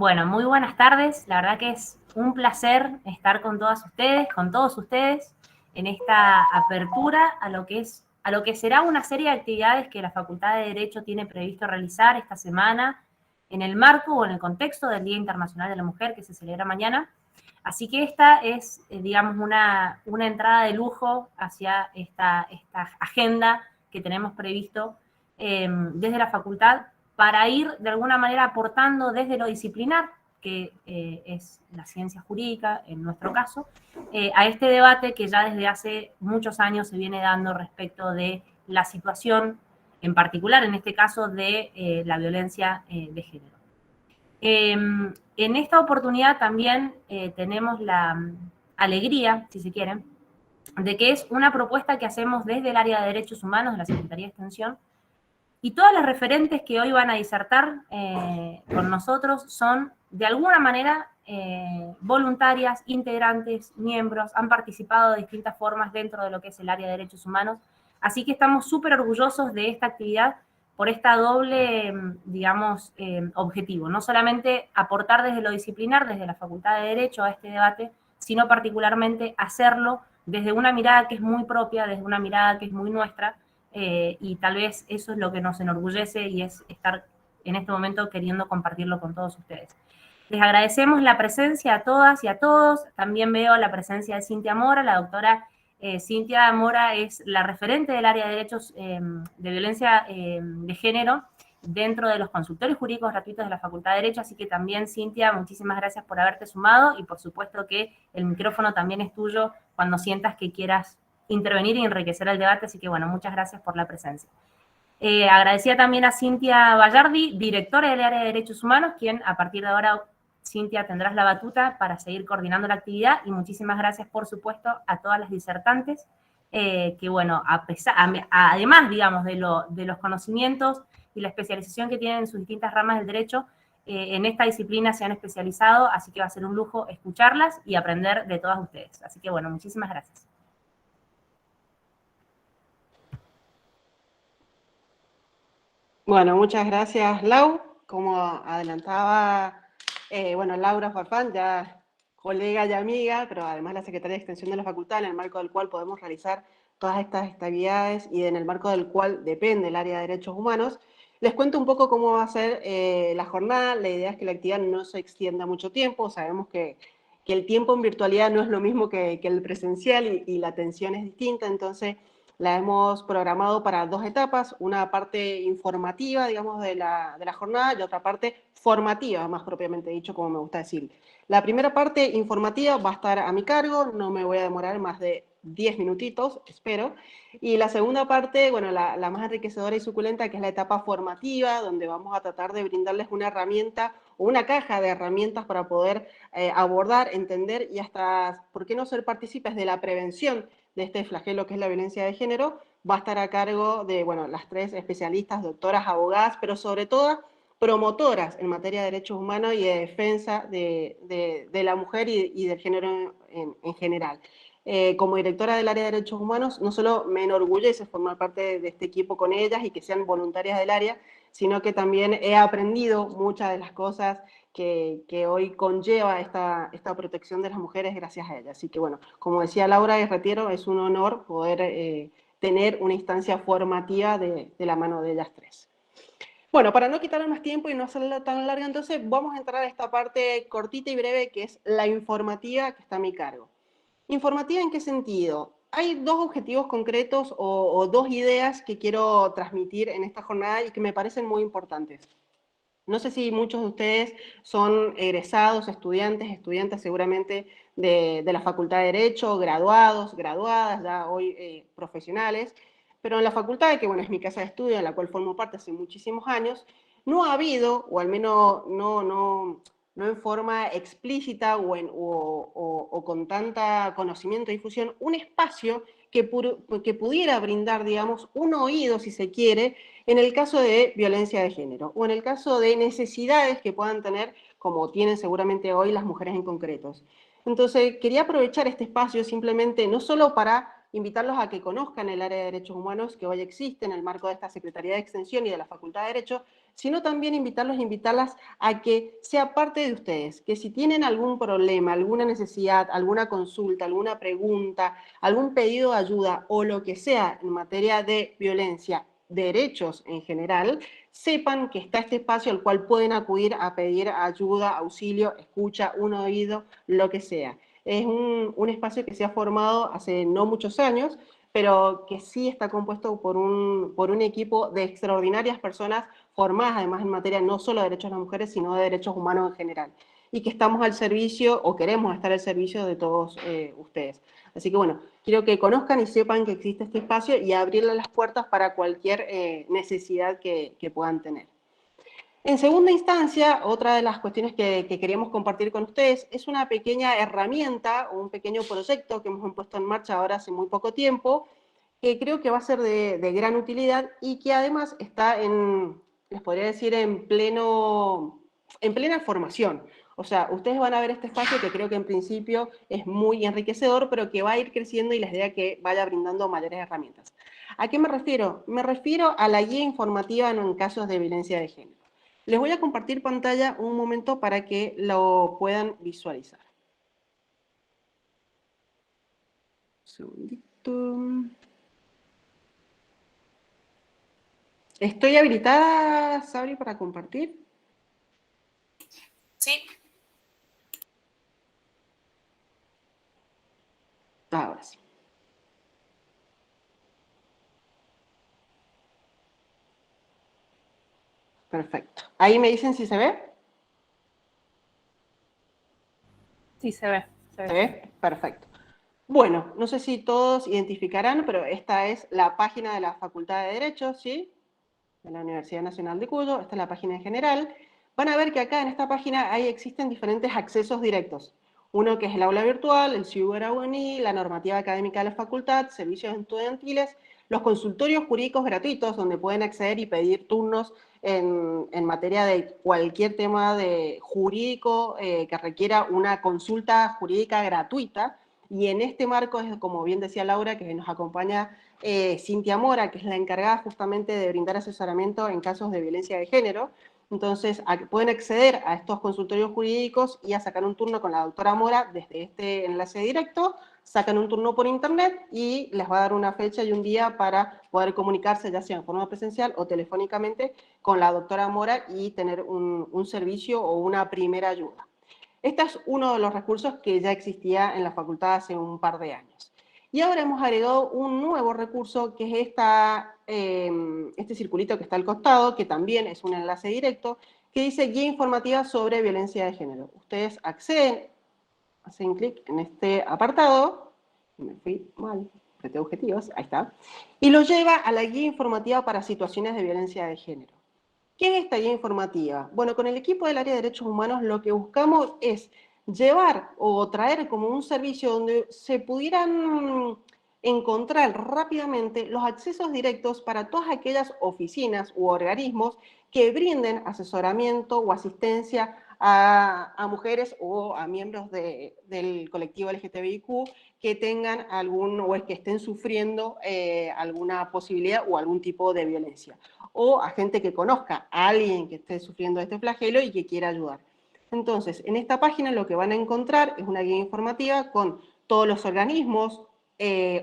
Bueno, muy buenas tardes. La verdad que es un placer estar con todos ustedes, en esta apertura a lo que será una serie de actividades que la Facultad de Derecho tiene previsto realizar esta semana en el marco o en el contexto del Día Internacional de la Mujer que se celebra mañana. Así que esta es, digamos, una entrada de lujo hacia esta agenda que tenemos previsto desde la facultad para ir de alguna manera aportando desde lo disciplinar, que es la ciencia jurídica en nuestro caso, a este debate que ya desde hace muchos años se viene dando respecto de la situación, en particular en este caso de la violencia de género. En esta oportunidad también tenemos la alegría, si se quieren, de que es una propuesta que hacemos desde el área de Derechos Humanos de la Secretaría de Extensión, y todas las referentes que hoy van a disertar con nosotros son, de alguna manera, voluntarias, integrantes, miembros, han participado de distintas formas dentro de lo que es el área de derechos humanos. Así que estamos súper orgullosos de esta actividad por esta doble, digamos, objetivo. No solamente aportar desde lo disciplinar, desde la Facultad de Derecho a este debate, sino particularmente hacerlo desde una mirada que es muy propia, desde una mirada que es muy nuestra, y tal vez eso es lo que nos enorgullece y es estar en este momento queriendo compartirlo con todos ustedes. Les agradecemos la presencia a todas y a todos. También veo la presencia de Cintia Mora. La doctora Cintia Mora es la referente del área de derechos de violencia de género dentro de los consultorios jurídicos gratuitos de la Facultad de Derecho. Así que también, Cintia, muchísimas gracias por haberte sumado, y por supuesto que el micrófono también es tuyo cuando sientas que quieras intervenir y enriquecer el debate. Así que, bueno, muchas gracias por la presencia. Agradecía también a Cintia Vallardi, directora del área de Derechos Humanos, quien a partir de ahora, Cintia, tendrás la batuta para seguir coordinando la actividad. Y muchísimas gracias, por supuesto, a todas las disertantes, que, bueno, además, digamos, de los conocimientos y la especialización que tienen en sus distintas ramas del derecho, en esta disciplina se han especializado, así que va a ser un lujo escucharlas y aprender de todas ustedes. Así que, bueno, muchísimas gracias. Bueno, muchas gracias, Lau. Como adelantaba, bueno, Laura Farfán, ya colega y amiga, pero además la secretaria de Extensión de la Facultad, en el marco del cual podemos realizar todas estas actividades y en el marco del cual depende el área de Derechos Humanos. Les cuento un poco cómo va a ser la jornada. La idea es que la actividad no se extienda mucho tiempo. Sabemos que el tiempo en virtualidad no es lo mismo que el presencial y la atención es distinta, entonces la hemos programado para dos etapas, una parte informativa, digamos, de la jornada y otra parte formativa, más propiamente dicho, como me gusta decir. La primera parte informativa va a estar a mi cargo, no me voy a demorar más de 10 minutitos, espero. Y la segunda parte, bueno, la más enriquecedora y suculenta, que es la etapa formativa, donde vamos a tratar de brindarles una herramienta o una caja de herramientas para poder abordar, entender y hasta, ¿por qué no ser partícipes de la prevención de este flagelo que es la violencia de género? Va a estar a cargo de, bueno, las tres especialistas, doctoras, abogadas, pero sobre todo promotoras en materia de derechos humanos y de defensa de la mujer y del género en general. Como directora del área de derechos humanos, no solo me enorgullece formar parte de este equipo con ellas y que sean voluntarias del área, sino que también he aprendido muchas de las cosas que hoy conlleva esta protección de las mujeres gracias a ellas. Así que bueno, como decía Laura de Retiero, es un honor poder tener una instancia formativa de la mano de ellas tres. Bueno, para no quitarle más tiempo y no hacerla tan larga, entonces vamos a entrar a esta parte cortita y breve que es la informativa que está a mi cargo. ¿Informativa en qué sentido? Hay dos objetivos concretos o dos ideas que quiero transmitir en esta jornada y que me parecen muy importantes. No sé si muchos de ustedes son egresados, estudiantes seguramente de la Facultad de Derecho, graduados, graduadas, ya hoy profesionales, pero en la facultad, que bueno, es mi casa de estudio, en la cual formo parte hace muchísimos años, no ha habido, o al menos no en forma explícita o con tanta conocimiento y difusión, un espacio que pudiera brindar, digamos, un oído, si se quiere, en el caso de violencia de género o en el caso de necesidades que puedan tener, como tienen seguramente hoy las mujeres en concretos. Entonces, quería aprovechar este espacio simplemente no solo para invitarlos a que conozcan el área de derechos humanos que hoy existe en el marco de esta Secretaría de Extensión y de la Facultad de Derecho, sino también invitarlos e invitarlas a que sea parte de ustedes, que si tienen algún problema, alguna necesidad, alguna consulta, alguna pregunta, algún pedido de ayuda o lo que sea en materia de violencia, derechos en general, sepan que está este espacio al cual pueden acudir a pedir ayuda, auxilio, escucha, un oído, lo que sea. Es un espacio que se ha formado hace no muchos años, pero que sí está compuesto por un equipo de extraordinarias personas formadas además en materia no solo de derechos de las mujeres, sino de derechos humanos en general. Y que estamos al servicio, o queremos estar al servicio de todos ustedes. Así que bueno, quiero que conozcan y sepan que existe este espacio y abrirle las puertas para cualquier necesidad que puedan tener. En segunda instancia, otra de las cuestiones que queríamos compartir con ustedes es una pequeña herramienta o un pequeño proyecto que hemos puesto en marcha ahora hace muy poco tiempo, que creo que va a ser de gran utilidad y que además está les podría decir, en plena formación. O sea, ustedes van a ver este espacio que creo que en principio es muy enriquecedor, pero que va a ir creciendo y les idea que vaya brindando mayores herramientas. ¿A qué me refiero? Me refiero a la guía informativa en casos de violencia de género. Les voy a compartir pantalla un momento para que lo puedan visualizar. Un segundito. ¿Estoy habilitada, Sabri, para compartir? Sí. Ahora sí. Perfecto. ¿Ahí me dicen si se ve? Sí, se ve. ¿Se ve? Perfecto. Bueno, no sé si todos identificarán, pero esta es la página de la Facultad de Derecho, ¿sí? De la Universidad Nacional de Cuyo. Esta es la página en general. Van a ver que acá en esta página existen diferentes accesos directos. Uno que es el aula virtual, el CiberUNI, la normativa académica de la facultad, servicios estudiantiles, los consultorios jurídicos gratuitos, donde pueden acceder y pedir turnos en materia de cualquier tema jurídico que requiera una consulta jurídica gratuita. Y en este marco es, como bien decía Laura, que nos acompaña Cintia Mora, que es la encargada justamente de brindar asesoramiento en casos de violencia de género. Entonces, pueden acceder a estos consultorios jurídicos y a sacar un turno con la doctora Mora desde este enlace directo, sacan un turno por internet y les va a dar una fecha y un día para poder comunicarse, ya sea en forma presencial o telefónicamente, con la doctora Mora y tener un servicio o una primera ayuda. Este es uno de los recursos que ya existía en la facultad hace un par de años. Y ahora hemos agregado un nuevo recurso, que es este circulito que está al costado, que también es un enlace directo, que dice Guía Informativa sobre Violencia de Género. Ustedes acceden, hacen clic en este apartado, me fui mal, apreté objetivos, ahí está, y los lleva a la Guía Informativa para Situaciones de Violencia de Género. ¿Qué es esta guía informativa? Bueno, con el equipo del área de derechos humanos lo que buscamos es llevar o traer como un servicio donde se pudieran encontrar rápidamente los accesos directos para todas aquellas oficinas u organismos que brinden asesoramiento o asistencia a mujeres o a miembros del colectivo LGTBIQ que tengan o es que estén sufriendo alguna posibilidad o algún tipo de violencia, o a gente que conozca a alguien que esté sufriendo este flagelo y que quiera ayudar. Entonces, en esta página lo que van a encontrar es una guía informativa con todos los organismos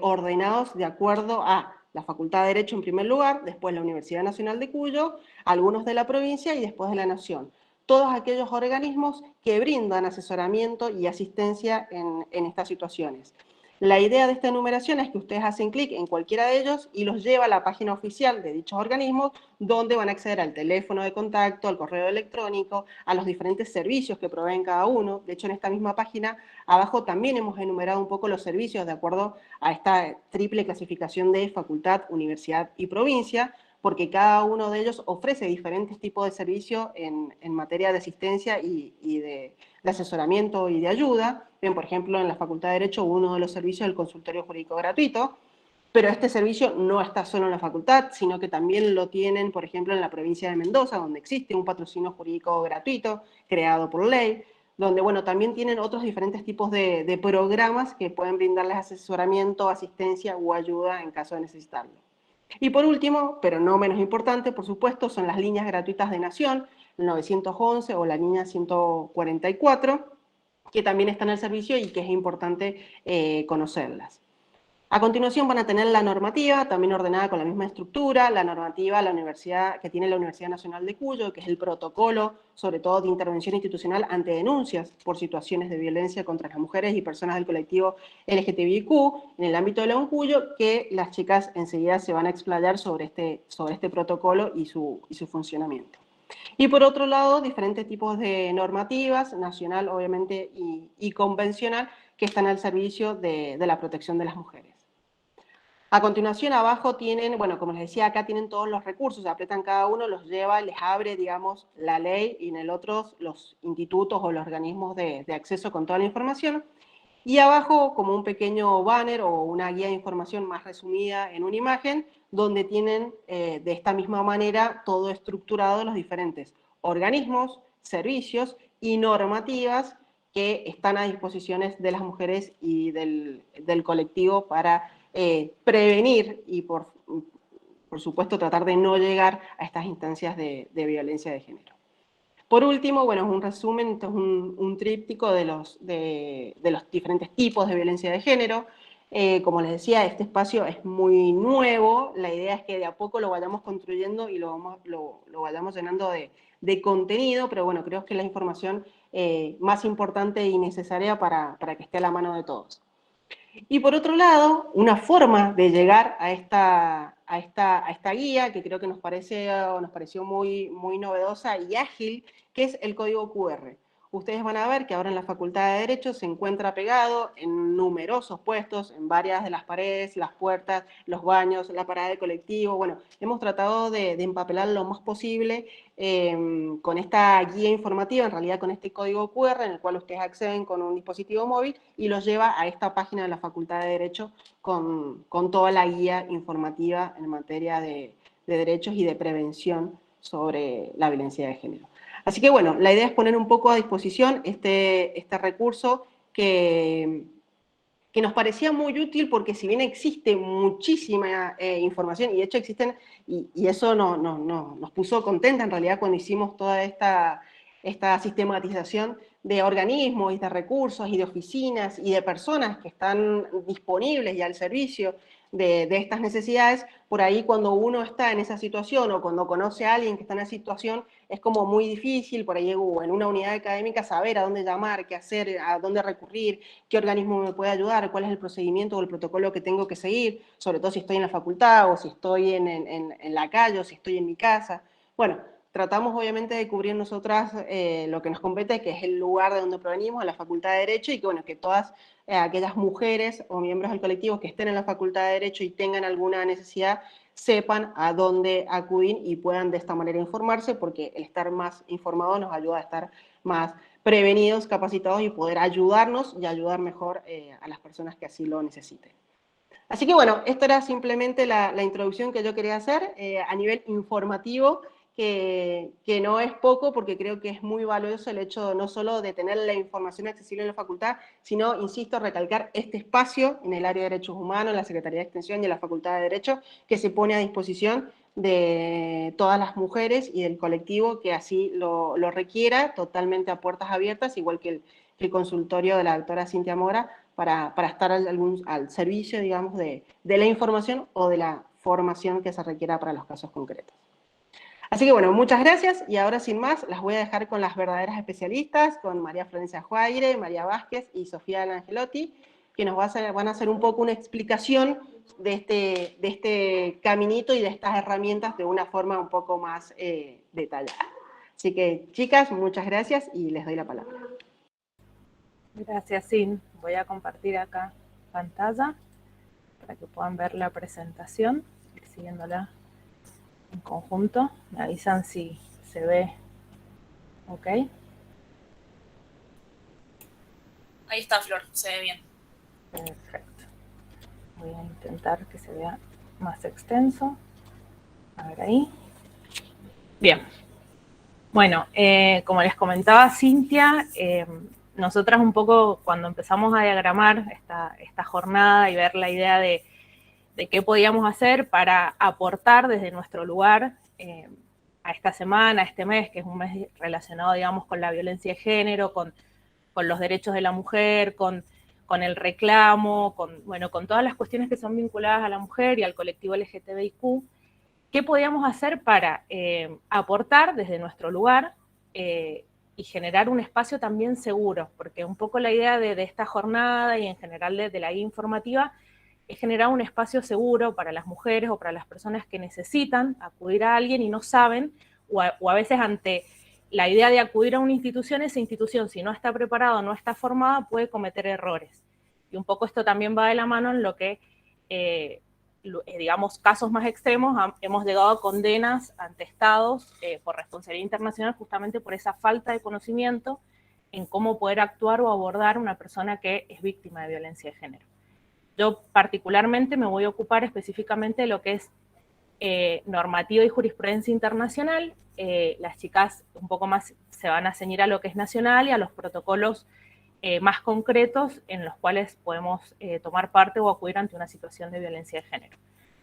ordenados de acuerdo a la Facultad de Derecho en primer lugar, después la Universidad Nacional de Cuyo, algunos de la provincia y después de la Nación. Todos aquellos organismos que brindan asesoramiento y asistencia en estas situaciones. La idea de esta enumeración es que ustedes hacen clic en cualquiera de ellos y los lleva a la página oficial de dichos organismos, donde van a acceder al teléfono de contacto, al correo electrónico, a los diferentes servicios que proveen cada uno. De hecho, en esta misma página, abajo también hemos enumerado un poco los servicios de acuerdo a esta triple clasificación de facultad, universidad y provincia, porque cada uno de ellos ofrece diferentes tipos de servicios en materia de asistencia y de asesoramiento y de ayuda. Bien, por ejemplo, en la Facultad de Derecho, uno de los servicios es el consultorio jurídico gratuito, pero este servicio no está solo en la facultad, sino que también lo tienen, por ejemplo, en la provincia de Mendoza, donde existe un patrocinio jurídico gratuito creado por ley, donde, bueno, también tienen otros diferentes tipos de programas que pueden brindarles asesoramiento, asistencia o ayuda en caso de necesitarlo. Y por último, pero no menos importante, por supuesto, son las líneas gratuitas de Nación, el 911 o la línea 144, que también están al servicio y que es importante conocerlas. A continuación van a tener la normativa, también ordenada con la misma estructura, la normativa que tiene la Universidad Nacional de Cuyo, que es el protocolo, sobre todo de intervención institucional ante denuncias por situaciones de violencia contra las mujeres y personas del colectivo LGTBIQ en el ámbito de la Cuyo, que las chicas enseguida se van a explayar sobre este protocolo y su funcionamiento. Y por otro lado, diferentes tipos de normativas, nacional obviamente y convencional, que están al servicio de la protección de las mujeres. A continuación, abajo tienen, bueno, como les decía, acá tienen todos los recursos, apretan cada uno, los lleva, les abre, digamos, la ley, y en el otro los institutos o los organismos de acceso con toda la información. Y abajo, como un pequeño banner o una guía de información más resumida en una imagen, donde tienen de esta misma manera todo estructurado los diferentes organismos, servicios y normativas que están a disposiciones de las mujeres y del colectivo para prevenir y por supuesto tratar de no llegar a estas instancias de violencia de género. Por último, bueno, es un resumen, esto es un tríptico de los diferentes tipos de violencia de género. Como les decía, este espacio es muy nuevo, la idea es que de a poco lo vayamos construyendo y lo vayamos llenando de contenido, pero bueno, creo que es la información más importante y necesaria para que esté a la mano de todos. Y por otro lado, una forma de llegar a esta guía, que creo que nos pareció muy, muy novedosa y ágil, que es el código QR. Ustedes van a ver que ahora en la Facultad de Derecho se encuentra pegado en numerosos puestos, en varias de las paredes, las puertas, los baños, la parada de colectivo. Bueno, hemos tratado de empapelar lo más posible con esta guía informativa, en realidad con este código QR, en el cual ustedes acceden con un dispositivo móvil y los lleva a esta página de la Facultad de Derecho con toda la guía informativa en materia de derechos y de prevención sobre la violencia de género. Así que bueno, la idea es poner un poco a disposición este recurso que nos parecía muy útil porque si bien existe muchísima información, y de hecho existen, y eso nos puso contenta en realidad cuando hicimos toda esta sistematización de organismos y de recursos y de oficinas y de personas que están disponibles y al servicio de estas necesidades, por ahí cuando uno está en esa situación o cuando conoce a alguien que está en esa situación, es como muy difícil por ahí en una unidad académica saber a dónde llamar, qué hacer, a dónde recurrir, qué organismo me puede ayudar, cuál es el procedimiento o el protocolo que tengo que seguir, sobre todo si estoy en la facultad o si estoy en la calle o si estoy en mi casa. Bueno, tratamos obviamente de cubrir nosotras lo que nos compete, que es el lugar de donde provenimos, la Facultad de Derecho, y que, bueno, que todas aquellas mujeres o miembros del colectivo que estén en la Facultad de Derecho y tengan alguna necesidad, sepan a dónde acudir y puedan de esta manera informarse, porque el estar más informados nos ayuda a estar más prevenidos, capacitados y poder ayudarnos y ayudar mejor a las personas que así lo necesiten. Así que bueno, esta era simplemente la introducción que yo quería hacer a nivel informativo, que no es poco porque creo que es muy valioso el hecho no solo de tener la información accesible en la facultad, sino, insisto, recalcar este espacio en el área de Derechos Humanos, en la Secretaría de Extensión y en la Facultad de Derecho, que se pone a disposición de todas las mujeres y del colectivo que así lo requiera, totalmente a puertas abiertas, igual que el consultorio de la doctora Cintia Mora, para estar al servicio, digamos, de la información o de la formación que se requiera para los casos concretos. Así que bueno, muchas gracias, y ahora sin más las voy a dejar con las verdaderas especialistas, con María Florencia Juaire, María Vázquez y Sofía Angelotti, que nos van a hacer un poco una explicación de este caminito y de estas herramientas de una forma un poco más detallada. Así que, chicas, muchas gracias y les doy la palabra. Gracias, Sin. Voy a compartir acá pantalla para que puedan ver la presentación, ir siguiéndola en conjunto. Me avisan si se ve ok. Ahí está, Flor, se ve bien. Perfecto. Voy a intentar que se vea más extenso. A ver ahí. Bien. Bueno, como les comentaba Cintia, nosotras un poco cuando empezamos a diagramar esta jornada y ver la idea de de qué podíamos hacer para aportar desde nuestro lugar a esta semana, a este mes, que es un mes relacionado, digamos, con la violencia de género, con los derechos de la mujer, con el reclamo, con todas las cuestiones que son vinculadas a la mujer y al colectivo LGTBIQ. ¿Qué podíamos hacer para aportar desde nuestro lugar y generar un espacio también seguro? Porque un poco la idea de esta jornada y en general de la guía informativa es generar un espacio seguro para las mujeres o para las personas que necesitan acudir a alguien y no saben, o a veces ante la idea de acudir a una institución, esa institución, si no está preparada o no está formada, puede cometer errores. Y un poco esto también va de la mano en lo que, digamos, casos más extremos, hemos llegado a condenas ante estados por responsabilidad internacional justamente por esa falta de conocimiento en cómo poder actuar o abordar una persona que es víctima de violencia de género. Yo particularmente me voy a ocupar específicamente de lo que es normativa y jurisprudencia internacional. Las chicas un poco más se van a ceñir a lo que es nacional y a los protocolos más concretos en los cuales podemos tomar parte o acudir ante una situación de violencia de género,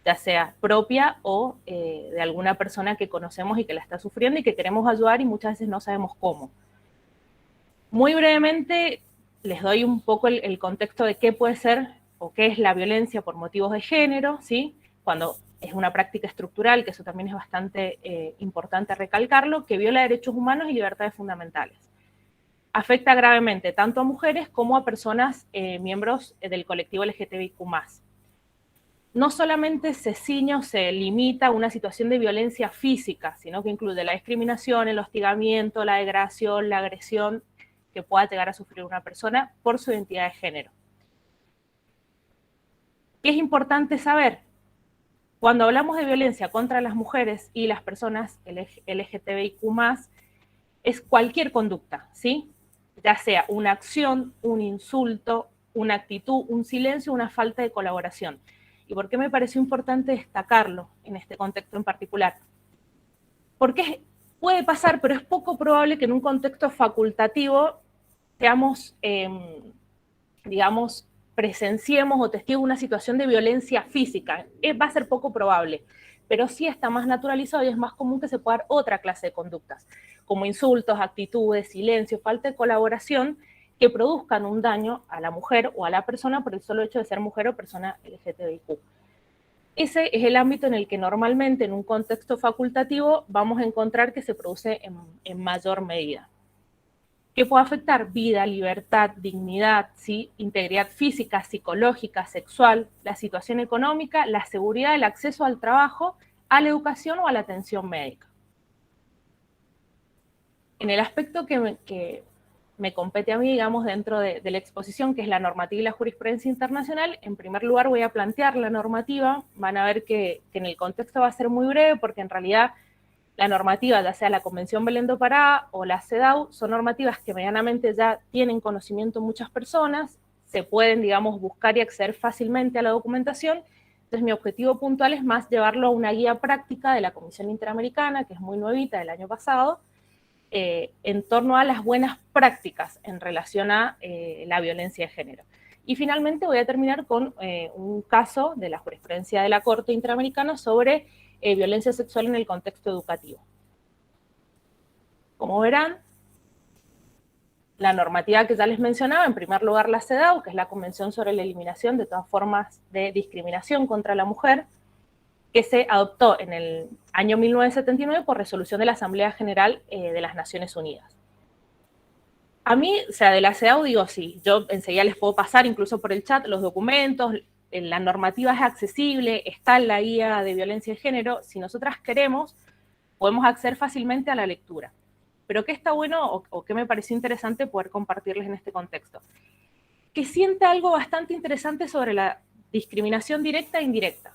ya sea propia o de alguna persona que conocemos y que la está sufriendo y que queremos ayudar y muchas veces no sabemos cómo. Muy brevemente les doy un poco el contexto de qué puede ser o qué es la violencia por motivos de género, ¿sí? Cuando es una práctica estructural, que eso también es bastante importante recalcarlo, que viola derechos humanos y libertades fundamentales. Afecta gravemente tanto a mujeres como a personas miembros del colectivo LGTBIQ+. No solamente se ciña o se limita a una situación de violencia física, sino que incluye la discriminación, el hostigamiento, la degradación, la agresión que pueda llegar a sufrir una persona por su identidad de género. ¿Qué es importante saber? Cuando hablamos de violencia contra las mujeres y las personas LGTBIQ+, es cualquier conducta, ¿sí? Ya sea una acción, un insulto, una actitud, un silencio, una falta de colaboración. ¿Y por qué me pareció importante destacarlo en este contexto en particular? Porque puede pasar, pero es poco probable que en un contexto facultativo seamos, digamos, presenciemos o testigo una situación de violencia física. Va a ser poco probable, pero sí está más naturalizado y es más común que se pueda dar otra clase de conductas, como insultos, actitudes, silencio, falta de colaboración, que produzcan un daño a la mujer o a la persona por el solo hecho de ser mujer o persona LGTBIQ. Ese es el ámbito en el que normalmente en un contexto facultativo vamos a encontrar que se produce en mayor medida. ¿Qué puede afectar? Vida, libertad, dignidad, ¿sí? Integridad física, psicológica, sexual, la situación económica, la seguridad, el acceso al trabajo, a la educación o a la atención médica. En el aspecto que me compete a mí, digamos, dentro de la exposición, que es la normativa y la jurisprudencia internacional, en primer lugar voy a plantear la normativa. Van a ver que en el contexto va a ser muy breve, porque en realidad la normativa, ya sea la Convención Belén do Pará o la CEDAW, son normativas que medianamente ya tienen conocimiento muchas personas, se pueden, digamos, buscar y acceder fácilmente a la documentación. Entonces mi objetivo puntual es más llevarlo a una guía práctica de la Comisión Interamericana, que es muy nuevita del año pasado, en torno a las buenas prácticas en relación a la violencia de género. Y finalmente voy a terminar con un caso de la jurisprudencia de la Corte Interamericana sobre violencia sexual en el contexto educativo. Como verán, la normativa que ya les mencionaba, en primer lugar la CEDAW, que es la Convención sobre la Eliminación de todas formas de discriminación contra la mujer, que se adoptó en el año 1979 por resolución de la Asamblea General de las Naciones Unidas. A mí, o sea, de la CEDAW digo sí, yo enseguida les puedo pasar incluso por el chat los documentos, la normativa es accesible, está en la guía de violencia de género, si nosotras queremos, podemos acceder fácilmente a la lectura. Pero ¿qué está bueno o qué me pareció interesante poder compartirles en este contexto? Que sienta algo bastante interesante sobre la discriminación directa e indirecta.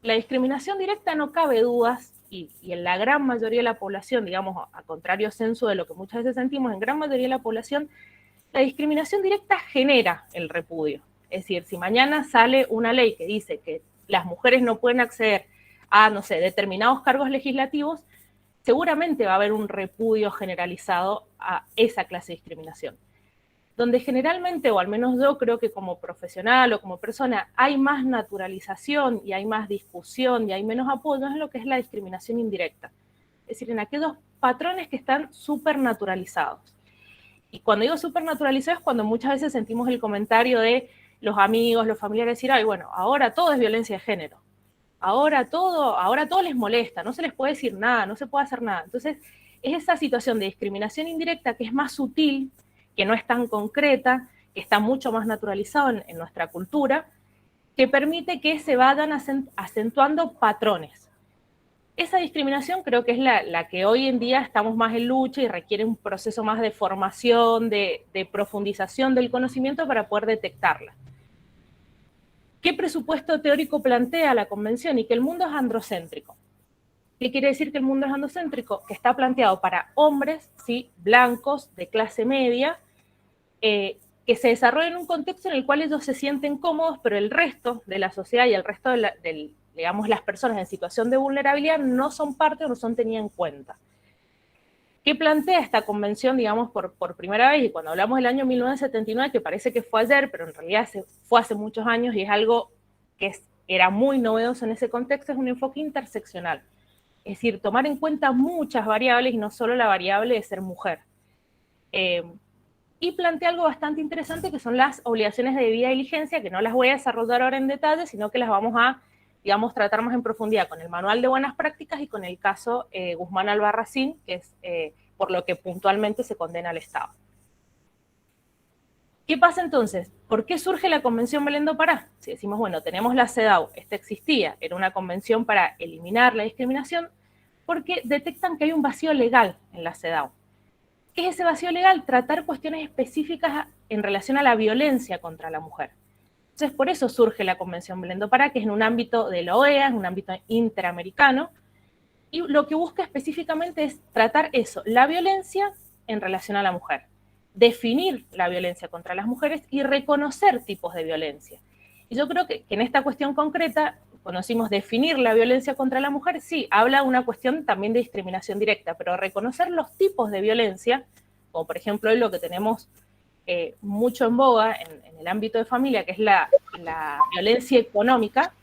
La discriminación directa no cabe dudas, y en la gran mayoría de la población, digamos, a contrario censo de lo que muchas veces sentimos, en gran mayoría de la población, la discriminación directa genera el repudio. Es decir, si mañana sale una ley que dice que las mujeres no pueden acceder a, no sé, determinados cargos legislativos, seguramente va a haber un repudio generalizado a esa clase de discriminación. donde generalmente, o al menos yo creo que como profesional o como persona, hay más naturalización y hay más discusión y hay menos apoyo, es lo que es la discriminación indirecta. Es decir, en aquellos patrones que están súper naturalizados. Y cuando digo súper naturalizados es cuando muchas veces sentimos el comentario de los amigos, los familiares, decir, ay, bueno, ahora todo es violencia de género. Ahora todo les molesta, no se les puede decir nada, no se puede hacer nada. Entonces, es esa situación de discriminación indirecta que es más sutil, que no es tan concreta, que está mucho más naturalizado en nuestra cultura, que permite que se vayan acentuando patrones. Esa discriminación creo que es la que hoy en día estamos más en lucha y requiere un proceso más de formación, de profundización del conocimiento para poder detectarla. ¿Qué presupuesto teórico plantea la Convención? Y que el mundo es androcéntrico. ¿Qué quiere decir que el mundo es androcéntrico? Que está planteado para hombres, ¿sí?, blancos, de clase media, que se desarrollan en un contexto en el cual ellos se sienten cómodos, pero el resto de la sociedad y el resto de digamos, las personas en situación de vulnerabilidad no son parte o no son tenidas en cuenta. ¿Qué plantea esta convención, digamos, por primera vez? Y cuando hablamos del año 1979, que parece que fue ayer, pero en realidad fue hace muchos años y es algo que era muy novedoso en ese contexto, es un enfoque interseccional. Es decir, tomar en cuenta muchas variables y no solo la variable de ser mujer. Y plantea algo bastante interesante que son las obligaciones de debida diligencia, que no las voy a desarrollar ahora en detalle, sino que las vamos a, digamos, tratar más en profundidad con el Manual de Buenas Prácticas y con el caso Guzmán Albarracín, que es por lo que puntualmente se condena al Estado. ¿Qué pasa entonces? ¿Por qué surge la Convención Belén do Pará? Si decimos, bueno, tenemos la CEDAW, esta existía, era una convención para eliminar la discriminación, porque detectan que hay un vacío legal en la CEDAW. ¿Qué es ese vacío legal? Tratar cuestiones específicas en relación a la violencia contra la mujer. Entonces, por eso surge la Convención Belén do Pará, que es en un ámbito de la OEA, es un ámbito interamericano, y lo que busca específicamente es tratar eso, la violencia en relación a la mujer, definir la violencia contra las mujeres y reconocer tipos de violencia. Y yo creo que en esta cuestión concreta, cuando decimos definir la violencia contra la mujer, sí, habla de una cuestión también de discriminación directa, pero reconocer los tipos de violencia, como por ejemplo hoy lo que tenemos mucho en boga en el ámbito de familia, que es la violencia económica,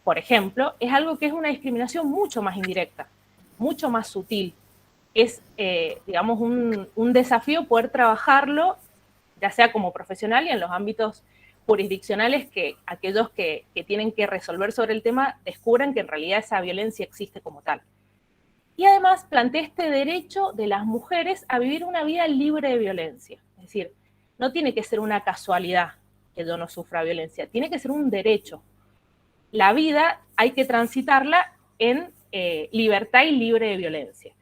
por ejemplo, es algo que es una discriminación mucho más indirecta, mucho más sutil. Es, digamos, un desafío poder trabajarlo, ya sea como profesional y en los ámbitos jurisdiccionales, que aquellos que tienen que resolver sobre el tema descubran que en realidad esa violencia existe como tal. Y además plantea este derecho de las mujeres a vivir una vida libre de violencia. Es decir, no tiene que ser una casualidad que yo no sufra violencia, tiene que ser un derecho. La vida hay que transitarla en libertad y libre de violencia.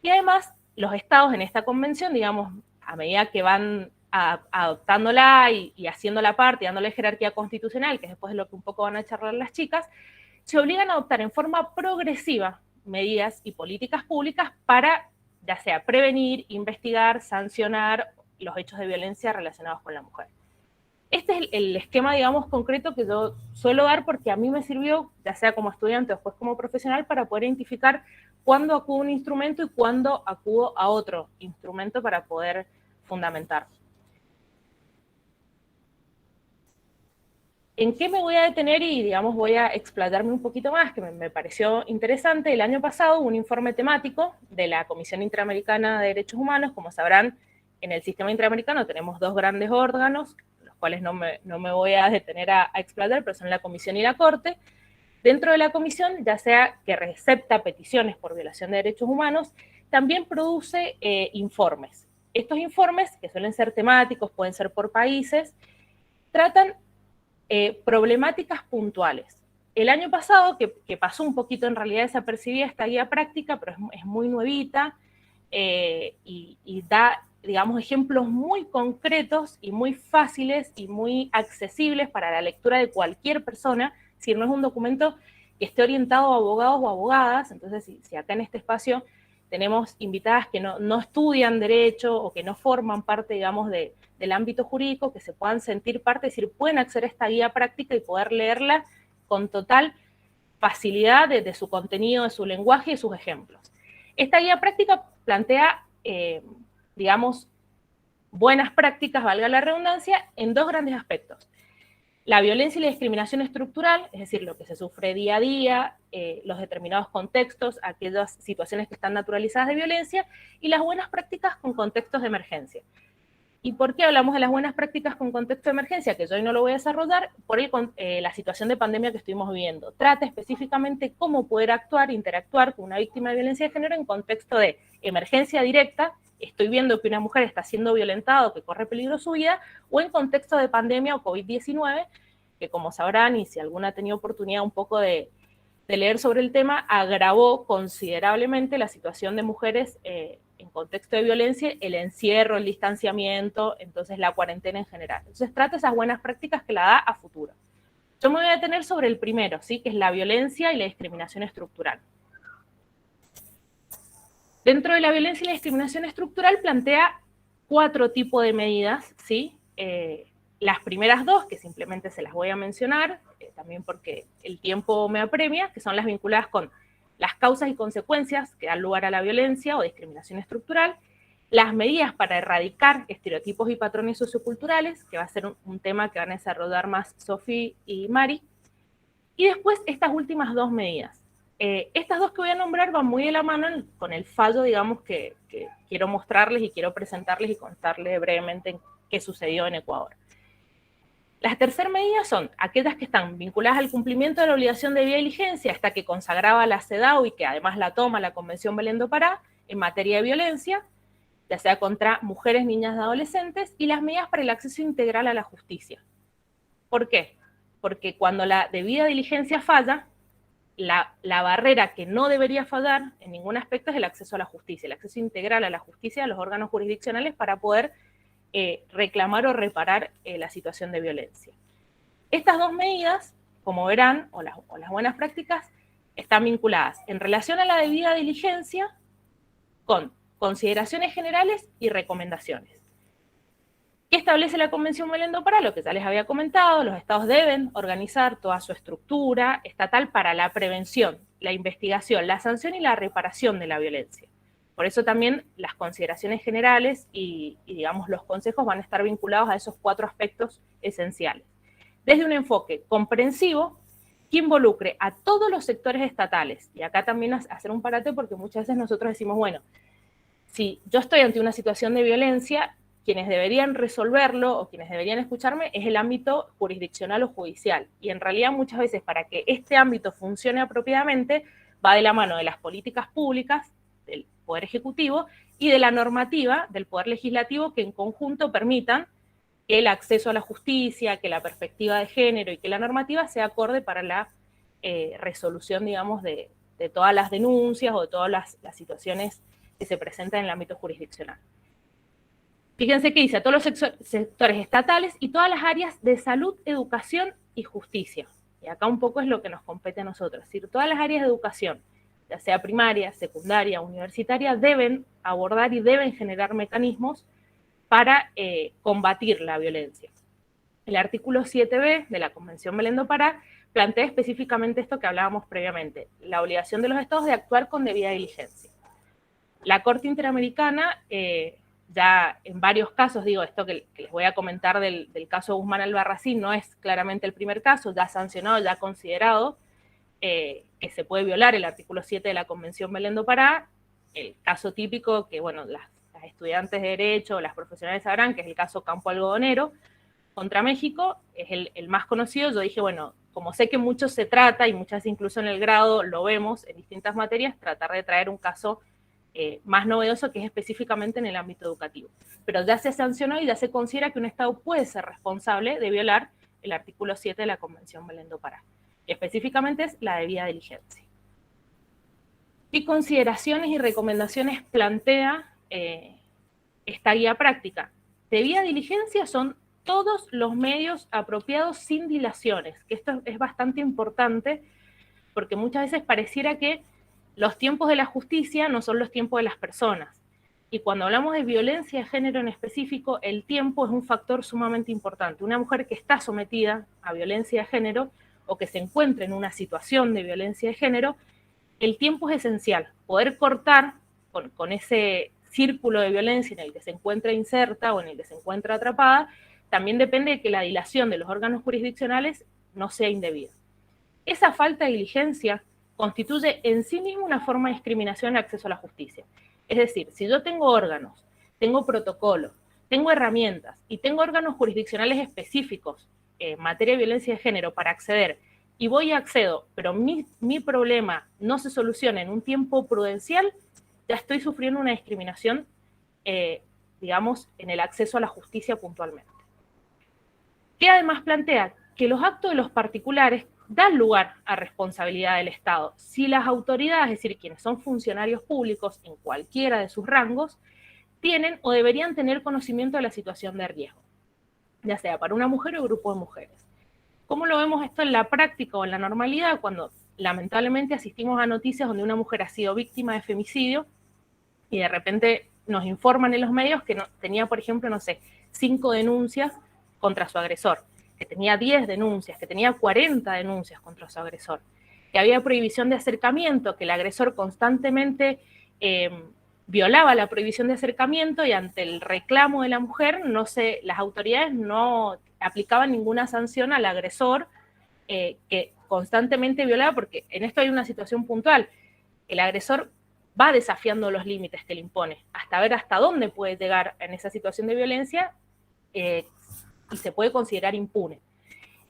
Y además, los estados en esta convención, digamos, a medida que van adoptándola y haciéndola parte, y dándole jerarquía constitucional, que es después de lo que un poco van a charlar las chicas, se obligan a adoptar en forma progresiva medidas y políticas públicas para, ya sea prevenir, investigar, sancionar los hechos de violencia relacionados con la mujer. Este es el esquema, digamos, concreto que yo suelo dar porque a mí me sirvió, ya sea como estudiante o después como profesional, para poder identificar cuándo acudo a un instrumento y cuándo acudo a otro instrumento para poder fundamentar. ¿En qué me voy a detener? Y, digamos, voy a explayarme un poquito más, que me pareció interesante. El año pasado hubo un informe temático de la Comisión Interamericana de Derechos Humanos. Como sabrán, en el sistema interamericano tenemos dos grandes órganos, los cuales no me voy a detener a explayar, pero son la Comisión y la Corte. Dentro de la Comisión, ya sea que recepta peticiones por violación de derechos humanos, también produce informes. Estos informes, que suelen ser temáticos, pueden ser por países, tratan problemáticas puntuales. El año pasado, que pasó un poquito en realidad desapercibida esta guía práctica, pero es muy nuevita y da, digamos, ejemplos muy concretos y muy fáciles y muy accesibles para la lectura de cualquier persona. Si no es un documento que esté orientado a abogados o abogadas, entonces si acá en este espacio tenemos invitadas que no estudian derecho o que no forman parte, digamos, del ámbito jurídico, que se puedan sentir parte, es decir, pueden acceder a esta guía práctica y poder leerla con total facilidad de su contenido, de su lenguaje y de sus ejemplos. Esta guía práctica plantea, digamos, buenas prácticas, valga la redundancia, en dos grandes aspectos. La violencia y la discriminación estructural, es decir, lo que se sufre día a día, los determinados contextos, aquellas situaciones que están naturalizadas de violencia, y las buenas prácticas con contextos de emergencia. ¿Y por qué hablamos de las buenas prácticas con contexto de emergencia? Que yo hoy no lo voy a desarrollar, por la situación de pandemia que estuvimos viviendo. Trata específicamente cómo poder actuar, interactuar con una víctima de violencia de género en contexto de emergencia directa, estoy viendo que una mujer está siendo violentada o que corre peligro su vida, o en contexto de pandemia o COVID-19, que como sabrán, y si alguna ha tenido oportunidad un poco de leer sobre el tema, agravó considerablemente la situación de mujeres en contexto de violencia, el encierro, el distanciamiento, entonces la cuarentena en general. Entonces trata esas buenas prácticas que la da a futuro. Yo me voy a detener sobre el primero, ¿sí? Que es la violencia y la discriminación estructural. Dentro de la violencia y la discriminación estructural plantea 4 tipos de medidas, ¿sí? Las primeras 2, que simplemente se las voy a mencionar, también porque el tiempo me apremia, que son las vinculadas con las causas y consecuencias que dan lugar a la violencia o discriminación estructural, las medidas para erradicar estereotipos y patrones socioculturales, que va a ser un tema que van a desarrollar más Sofía y Mari, y después estas últimas 2 medidas. Estas 2 que voy a nombrar van muy de la mano con el fallo, digamos, que quiero mostrarles y quiero presentarles y contarles brevemente qué sucedió en Ecuador. Las terceras medidas son aquellas que están vinculadas al cumplimiento de la obligación de debida diligencia, esta que consagraba la CEDAW y que además la toma la Convención Belén do Pará en materia de violencia, ya sea contra mujeres, niñas y adolescentes, y las medidas para el acceso integral a la justicia. ¿Por qué? Porque cuando la debida diligencia falla, la barrera que no debería fallar en ningún aspecto es el acceso a la justicia, el acceso integral a la justicia de los órganos jurisdiccionales para poder reclamar o reparar la situación de violencia. Estas 2 medidas, como verán, o las buenas prácticas, están vinculadas en relación a la debida diligencia con consideraciones generales y recomendaciones. ¿Qué establece la Convención Belén do Pará? Lo que ya les había comentado, los estados deben organizar toda su estructura estatal para la prevención, la investigación, la sanción y la reparación de la violencia. Por eso también las consideraciones generales y digamos, los consejos van a estar vinculados a esos 4 aspectos esenciales. Desde un enfoque comprensivo, que involucre a todos los sectores estatales. Y acá también hacer un parate porque muchas veces nosotros decimos, bueno, si yo estoy ante una situación de violencia, quienes deberían resolverlo o quienes deberían escucharme es el ámbito jurisdiccional o judicial. Y en realidad muchas veces para que este ámbito funcione apropiadamente va de la mano de las políticas públicas, del Poder Ejecutivo y de la normativa del Poder Legislativo que en conjunto permitan que el acceso a la justicia, que la perspectiva de género y que la normativa sea acorde para la resolución, digamos, de todas las denuncias o de todas las situaciones que se presentan en el ámbito jurisdiccional. Fíjense que dice a todos los sectores estatales y todas las áreas de salud, educación y justicia. Y acá un poco es lo que nos compete a nosotros. Es decir, todas las áreas de educación, ya sea primaria, secundaria, universitaria, deben abordar y deben generar mecanismos para combatir la violencia. El artículo 7b de la Convención Belén do Pará plantea específicamente esto que hablábamos previamente, la obligación de los estados de actuar con debida diligencia. La Corte Interamericana, ya en varios casos, digo esto que les voy a comentar del caso Guzmán Albarracín, no es claramente el primer caso, ya sancionado, ya considerado que se puede violar el artículo 7 de la Convención Belén do Pará, el caso típico que, bueno, las estudiantes de Derecho, las profesionales sabrán, que es el caso Campo Algodonero, contra México, es el más conocido. Yo dije, bueno, como sé que mucho se trata, y muchas incluso en el grado lo vemos en distintas materias, tratar de traer un caso más novedoso que es específicamente en el ámbito educativo. Pero ya se sancionó y ya se considera que un Estado puede ser responsable de violar el artículo 7 de la Convención Belén do Pará. Y específicamente es la debida diligencia. ¿Qué consideraciones y recomendaciones plantea esta guía práctica? Debida diligencia son todos los medios apropiados sin dilaciones, que esto es bastante importante porque muchas veces pareciera que los tiempos de la justicia no son los tiempos de las personas. Y cuando hablamos de violencia de género en específico, el tiempo es un factor sumamente importante. Una mujer que está sometida a violencia de género o que se encuentra en una situación de violencia de género, el tiempo es esencial. Poder cortar con ese círculo de violencia en el que se encuentra inserta o en el que se encuentra atrapada, también depende de que la dilación de los órganos jurisdiccionales no sea indebida. Esa falta de diligencia constituye en sí misma una forma de discriminación en acceso a la justicia. Es decir, si yo tengo órganos, tengo protocolos, tengo herramientas y tengo órganos jurisdiccionales específicos en materia de violencia de género para acceder, y voy y accedo, pero mi problema no se soluciona en un tiempo prudencial, ya estoy sufriendo una discriminación, digamos, en el acceso a la justicia puntualmente. Que además plantea que los actos de los particulares dan lugar a responsabilidad del Estado si las autoridades, es decir, quienes son funcionarios públicos en cualquiera de sus rangos, tienen o deberían tener conocimiento de la situación de riesgo, ya sea para una mujer o grupo de mujeres. ¿Cómo lo vemos esto en la práctica o en la normalidad? Cuando lamentablemente asistimos a noticias donde una mujer ha sido víctima de femicidio y de repente nos informan en los medios que tenía, por ejemplo, no sé, 5 denuncias contra su agresor, que tenía 10 denuncias, que tenía 40 denuncias contra su agresor, que había prohibición de acercamiento, que el agresor constantemente violaba la prohibición de acercamiento y ante el reclamo de la mujer, las autoridades no aplicaban ninguna sanción al agresor que constantemente violaba, porque en esto hay una situación puntual. El agresor va desafiando los límites que le impone, hasta ver hasta dónde puede llegar en esa situación de violencia y se puede considerar impune.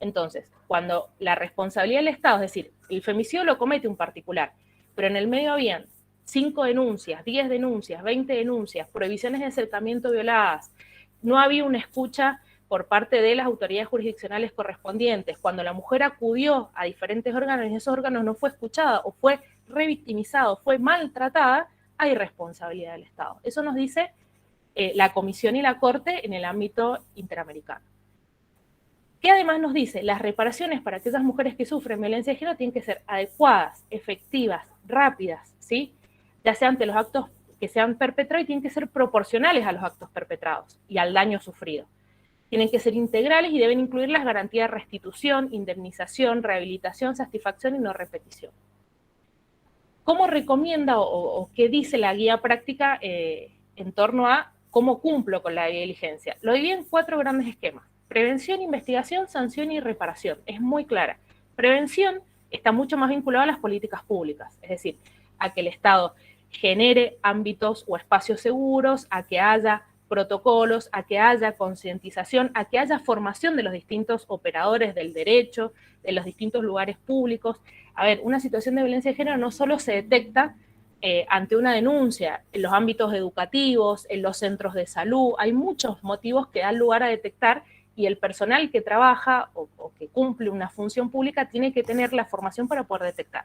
Entonces, cuando la responsabilidad del Estado, es decir, el femicidio lo comete un particular, pero en el medio habían 5 denuncias, 10 denuncias, 20 denuncias, prohibiciones de acercamiento violadas, no había una escucha por parte de las autoridades jurisdiccionales correspondientes, cuando la mujer acudió a diferentes órganos y esos órganos no fue escuchada o fue revictimizada o fue maltratada, hay responsabilidad del Estado. Eso nos dice la Comisión y la Corte en el ámbito interamericano. ¿Qué además nos dice? Las reparaciones para aquellas mujeres que sufren violencia de género tienen que ser adecuadas, efectivas, rápidas, ¿sí? Ya sea ante los actos que se han perpetrado y tienen que ser proporcionales a los actos perpetrados y al daño sufrido. Tienen que ser integrales y deben incluir las garantías de restitución, indemnización, rehabilitación, satisfacción y no repetición. ¿Cómo recomienda o qué dice la guía práctica en torno a cómo cumplo con la diligencia? Lo divide en 4 grandes esquemas. Prevención, investigación, sanción y reparación. Es muy clara. Prevención está mucho más vinculada a las políticas públicas, es decir, a que el Estado genere ámbitos o espacios seguros, a que haya protocolos, a que haya concientización, a que haya formación de los distintos operadores del derecho, de los distintos lugares públicos. A ver, una situación de violencia de género no solo se detecta ante una denuncia, en los ámbitos educativos, en los centros de salud, hay muchos motivos que dan lugar a detectar y el personal que trabaja o que cumple una función pública tiene que tener la formación para poder detectar.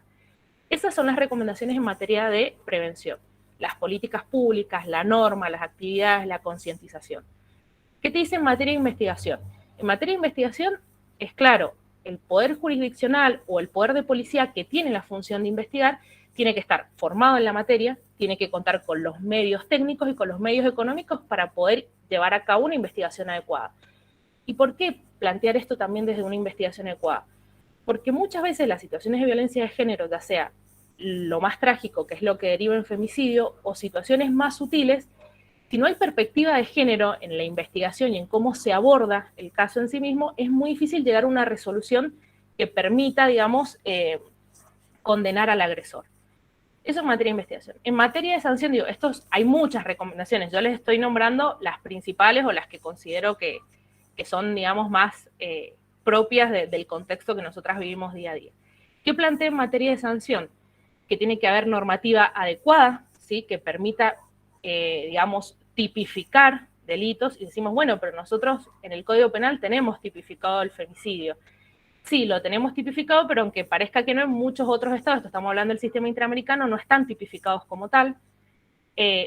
Esas son las recomendaciones en materia de prevención. Las políticas públicas, la norma, las actividades, la concientización. ¿Qué te dice en materia de investigación? En materia de investigación es claro, el poder jurisdiccional o el poder de policía que tiene la función de investigar tiene que estar formado en la materia, tiene que contar con los medios técnicos y con los medios económicos para poder llevar a cabo una investigación adecuada. ¿Y por qué plantear esto también desde una investigación adecuada? Porque muchas veces las situaciones de violencia de género, ya sea lo más trágico, que es lo que deriva en femicidio, o situaciones más sutiles, si no hay perspectiva de género en la investigación y en cómo se aborda el caso en sí mismo, es muy difícil llegar a una resolución que permita, digamos, condenar al agresor. Eso en materia de investigación. En materia de sanción, digo, hay muchas recomendaciones. Yo les estoy nombrando las principales o las que considero que son, digamos, más propias del contexto que nosotras vivimos día a día. ¿Qué plantea en materia de sanción? Que tiene que haber normativa adecuada, ¿sí? Que permita, digamos, tipificar delitos, y decimos, bueno, pero nosotros en el Código Penal tenemos tipificado el femicidio. Sí, lo tenemos tipificado, pero aunque parezca que no, en muchos otros estados, esto estamos hablando del sistema interamericano, no están tipificados como tal,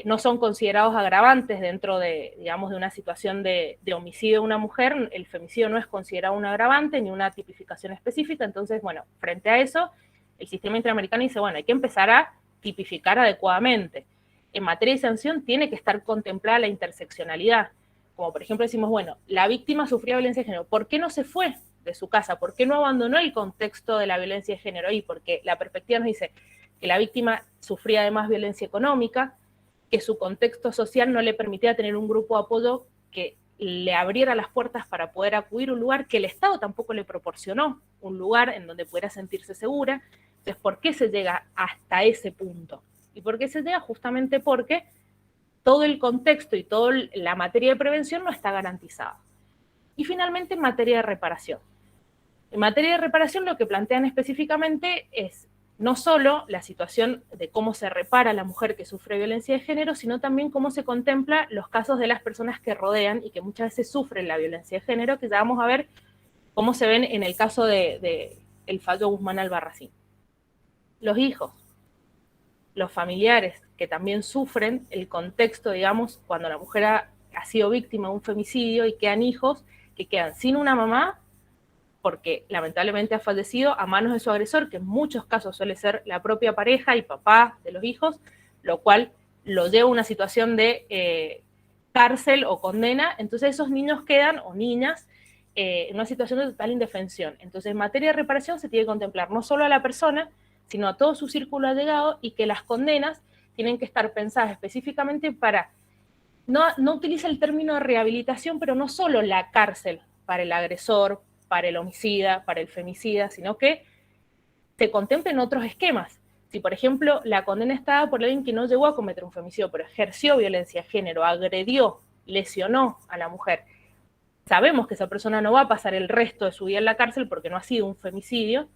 no son considerados agravantes dentro de, digamos, de una situación de homicidio de una mujer, el femicidio no es considerado un agravante ni una tipificación específica, entonces, bueno, frente a eso, el sistema interamericano dice, bueno, hay que empezar a tipificar adecuadamente. En materia de sanción tiene que estar contemplada la interseccionalidad, como por ejemplo decimos, bueno, la víctima sufrió violencia de género, ¿por qué no se fue de su casa? ¿Por qué no abandonó el contexto de la violencia de género ahí? Porque la perspectiva nos dice que la víctima sufría además violencia económica, que su contexto social no le permitía tener un grupo de apoyo que le abriera las puertas para poder acudir a un lugar, que el Estado tampoco le proporcionó un lugar en donde pudiera sentirse segura. Entonces, ¿por qué se llega hasta ese punto? ¿Y por qué se llega? Justamente porque todo el contexto y toda la materia de prevención no está garantizada. Y finalmente, en materia de reparación. En materia de reparación, lo que plantean específicamente es no solo la situación de cómo se repara a la mujer que sufre violencia de género, sino también cómo se contempla los casos de las personas que rodean y que muchas veces sufren la violencia de género, que ya vamos a ver cómo se ven en el caso de el fallo Guzmán Albarracín. Los hijos, los familiares que también sufren el contexto, digamos, cuando la mujer ha sido víctima de un femicidio y quedan hijos que quedan sin una mamá porque lamentablemente ha fallecido a manos de su agresor, que en muchos casos suele ser la propia pareja y papá de los hijos, lo cual lo lleva a una situación de cárcel o condena. Entonces esos niños quedan, o niñas, en una situación de total indefensión. Entonces, en materia de reparación se tiene que contemplar no solo a la persona, sino a todo su círculo allegado, y que las condenas tienen que estar pensadas específicamente para, no utiliza el término de rehabilitación, pero no solo la cárcel para el agresor, para el homicida, para el femicida, sino que se contemplen otros esquemas. Si, por ejemplo, la condena está dada por alguien que no llegó a cometer un femicidio, pero ejerció violencia de género, agredió, lesionó a la mujer, sabemos que esa persona no va a pasar el resto de su vida en la cárcel porque no ha sido un femicidio.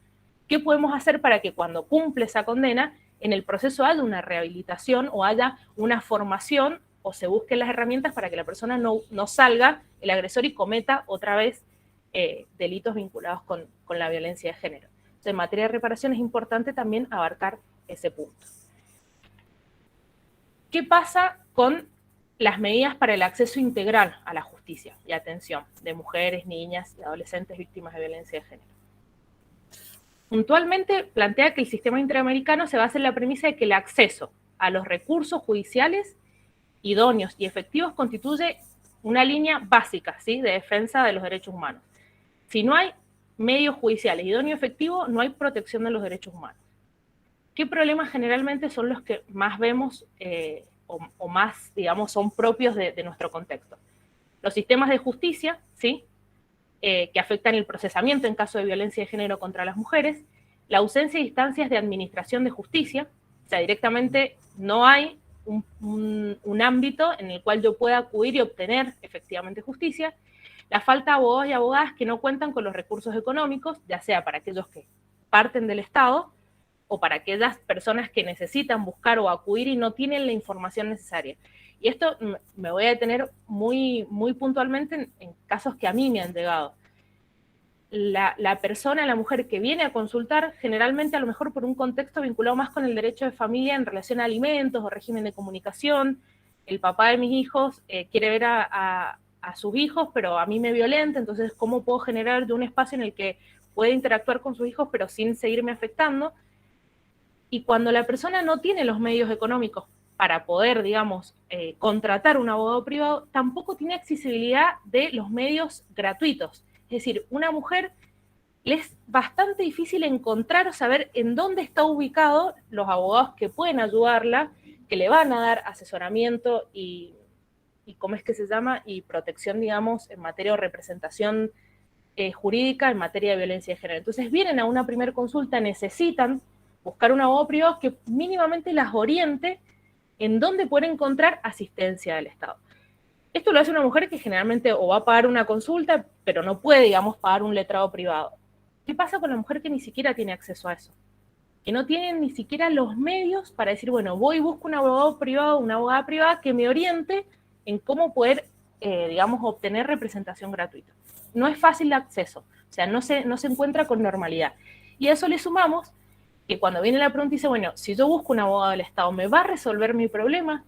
¿Qué podemos hacer para que cuando cumple esa condena, en el proceso haya una rehabilitación o haya una formación o se busquen las herramientas para que la persona no salga el agresor y cometa otra vez delitos vinculados con la violencia de género? Entonces, en materia de reparación es importante también abarcar ese punto. ¿Qué pasa con las medidas para el acceso integral a la justicia y atención de mujeres, niñas y adolescentes víctimas de violencia de género? Puntualmente plantea que el sistema interamericano se basa en la premisa de que el acceso a los recursos judiciales idóneos y efectivos constituye una línea básica, ¿sí?, de defensa de los derechos humanos. Si no hay medios judiciales idóneos y efectivos, no hay protección de los derechos humanos. ¿Qué problemas generalmente son los que más vemos o más, digamos, son propios de nuestro contexto? Los sistemas de justicia, ¿sí?, que afectan el procesamiento en caso de violencia de género contra las mujeres, la ausencia de instancias de administración de justicia, o sea, directamente no hay un ámbito en el cual yo pueda acudir y obtener efectivamente justicia, la falta de abogados y abogadas que no cuentan con los recursos económicos, ya sea para aquellos que parten del Estado o para aquellas personas que necesitan buscar o acudir y no tienen la información necesaria. Y esto me voy a detener muy, muy puntualmente en casos que a mí me han llegado. La persona, la mujer que viene a consultar, generalmente a lo mejor por un contexto vinculado más con el derecho de familia en relación a alimentos o régimen de comunicación, el papá de mis hijos quiere ver a sus hijos, pero a mí me violenta, entonces ¿cómo puedo generar yo un espacio en el que pueda interactuar con sus hijos pero sin seguirme afectando? Y cuando la persona no tiene los medios económicos para poder, digamos, contratar un abogado privado, tampoco tiene accesibilidad de los medios gratuitos. Es decir, una mujer le es bastante difícil encontrar o saber en dónde está ubicado los abogados que pueden ayudarla, que le van a dar asesoramiento y ¿cómo es que se llama? Y protección, digamos, en materia de representación jurídica en materia de violencia de género. Entonces vienen a una primera consulta, necesitan buscar un abogado privado que mínimamente las oriente en dónde pueden encontrar asistencia del Estado. Esto lo hace una mujer que generalmente o va a pagar una consulta, pero no puede, digamos, pagar un letrado privado. ¿Qué pasa con la mujer que ni siquiera tiene acceso a eso? Que no tiene ni siquiera los medios para decir, bueno, voy y busco un abogado privado, una abogada privada que me oriente en cómo poder, digamos, obtener representación gratuita. No es fácil de acceso, o sea, no se encuentra con normalidad. Y a eso le sumamos que cuando viene la pregunta y dice, bueno, si yo busco un abogado del Estado, ¿me va a resolver mi problema?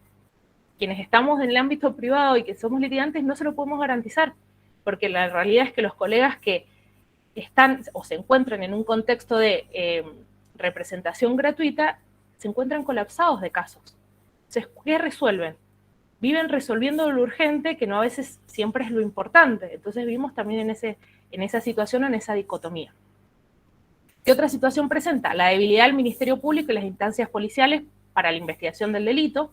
Quienes estamos en el ámbito privado y que somos litigantes no se lo podemos garantizar, porque la realidad es que los colegas que están o se encuentran en un contexto de representación gratuita se encuentran colapsados de casos. Entonces, ¿qué resuelven? Viven resolviendo lo urgente, que no a veces siempre es lo importante. Entonces vivimos también en esa situación, en esa dicotomía. ¿Qué otra situación presenta? La debilidad del Ministerio Público y las instancias policiales para la investigación del delito.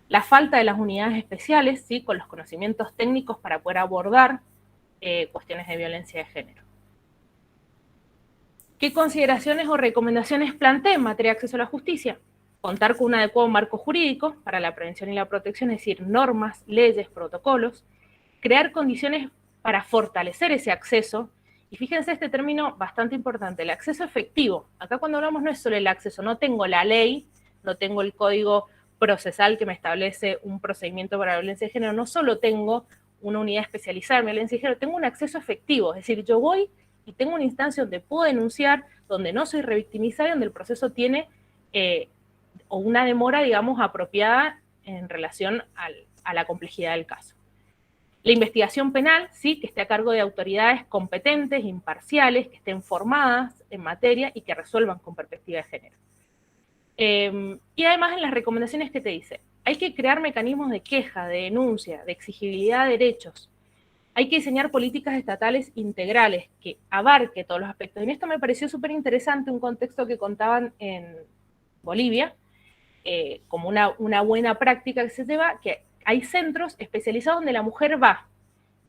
La falta de las unidades especiales, ¿sí? Con los conocimientos técnicos para poder abordar cuestiones de violencia de género. ¿Qué consideraciones o recomendaciones plantea en materia de acceso a la justicia? Contar con un adecuado marco jurídico para la prevención y la protección, es decir, normas, leyes, protocolos, crear condiciones para fortalecer ese acceso, y fíjense este término bastante importante, el acceso efectivo. Acá cuando hablamos no es solo el acceso, no tengo la ley, no tengo el código procesal que me establece un procedimiento para la violencia de género, no solo tengo una unidad especializada en violencia de género, tengo un acceso efectivo, es decir, yo voy y tengo una instancia donde puedo denunciar, donde no soy revictimizada y donde el proceso tiene o una demora, digamos, apropiada en relación a la complejidad del caso. La investigación penal, sí, que esté a cargo de autoridades competentes, imparciales, que estén formadas en materia y que resuelvan con perspectiva de género. Y además en las recomendaciones que te dice, hay que crear mecanismos de queja, de denuncia, de exigibilidad de derechos. Hay que diseñar políticas estatales integrales que abarque todos los aspectos. En esto me pareció súper interesante un contexto que contaban en Bolivia, como una buena práctica que se lleva, que hay centros especializados donde la mujer va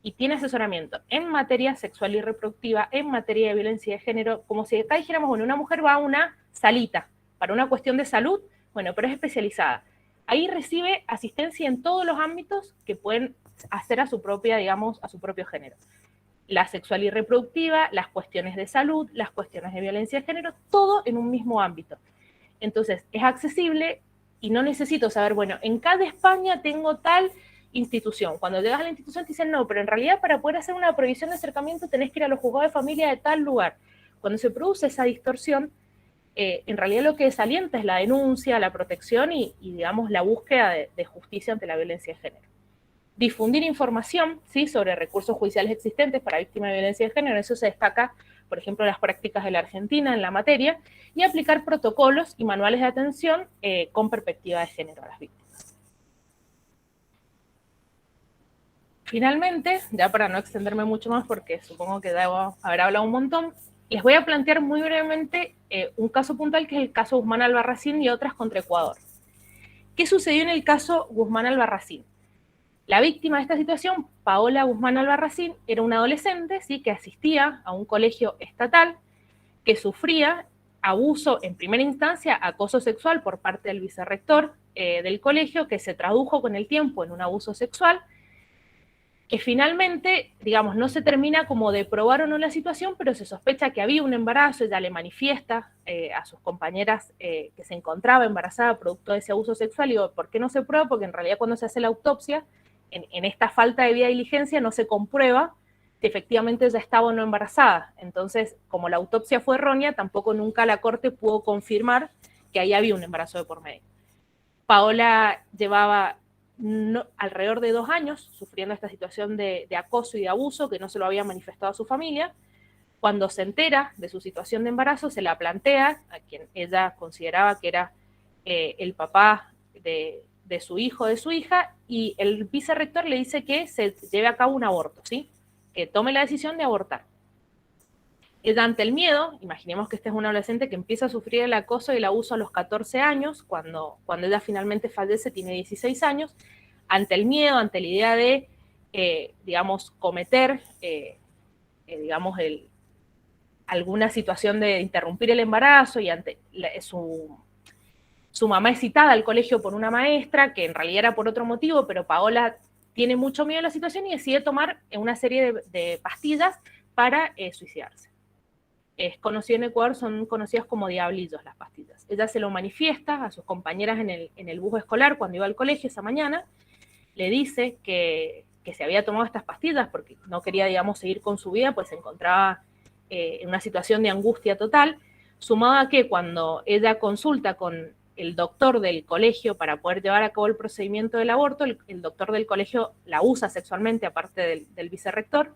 y tiene asesoramiento en materia sexual y reproductiva, en materia de violencia de género, como si acá dijéramos, bueno, una mujer va a una salita para una cuestión de salud, bueno, pero es especializada. Ahí recibe asistencia en todos los ámbitos que pueden hacer a su propia, digamos, a su propio género. La sexual y reproductiva, las cuestiones de salud, las cuestiones de violencia de género, todo en un mismo ámbito. Entonces, es accesible y no necesito saber, bueno, en cada España tengo tal institución. Cuando llegas a la institución te dicen, no, pero en realidad para poder hacer una prohibición de acercamiento tenés que ir a los juzgados de familia de tal lugar. Cuando se produce esa distorsión, en realidad lo que desalienta es la denuncia, la protección y digamos, la búsqueda de justicia ante la violencia de género. Difundir información, ¿sí?, sobre recursos judiciales existentes para víctimas de violencia de género, eso se destaca, por ejemplo, las prácticas de la Argentina en la materia, y aplicar protocolos y manuales de atención con perspectiva de género a las víctimas. Finalmente, ya para no extenderme mucho más, porque supongo que debo haber hablado un montón, les voy a plantear muy brevemente un caso puntual, que es el caso Guzmán Albarracín y otras contra Ecuador. ¿Qué sucedió en el caso Guzmán Albarracín? La víctima de esta situación, Paola Guzmán Albarracín, era una adolescente, ¿sí?, que asistía a un colegio estatal, que sufría abuso en primera instancia, acoso sexual por parte del vicerrector del colegio, que se tradujo con el tiempo en un abuso sexual, que finalmente, digamos, no se termina como de probar o no la situación, pero se sospecha que había un embarazo. Ella le manifiesta a sus compañeras que se encontraba embarazada producto de ese abuso sexual, y digo, ¿por qué no se prueba? Porque en realidad cuando se hace la autopsia, en esta falta de debida diligencia no se comprueba si efectivamente ella estaba o no embarazada. Entonces, como la autopsia fue errónea, tampoco nunca la Corte pudo confirmar que ahí había un embarazo de por medio. Paola llevaba alrededor de 2 años sufriendo esta situación de acoso y de abuso, que no se lo había manifestado a su familia. Cuando se entera de su situación de embarazo, se la plantea a quien ella consideraba que era el papá de su hijo o de su hija, y el vicerrector le dice que se lleve a cabo un aborto, ¿sí?, que tome la decisión de abortar. Ella, ante el miedo, imaginemos que este es un adolescente que empieza a sufrir el acoso y el abuso a los 14 años, cuando ella finalmente fallece tiene 16 años, ante el miedo, ante la idea de, digamos, cometer, digamos, alguna situación de interrumpir el embarazo, y ante su mamá es citada al colegio por una maestra, que en realidad era por otro motivo, pero Paola tiene mucho miedo de la situación y decide tomar una serie de pastillas para suicidarse. Es conocido en Ecuador, son conocidas como diablillos las pastillas. Ella se lo manifiesta a sus compañeras en el bus escolar cuando iba al colegio esa mañana, le dice que se había tomado estas pastillas porque no quería, digamos, seguir con su vida, pues se encontraba en una situación de angustia total, sumado a que cuando ella consulta con el doctor del colegio para poder llevar a cabo el procedimiento del aborto, el doctor del colegio la usa sexualmente, aparte del vicerrector,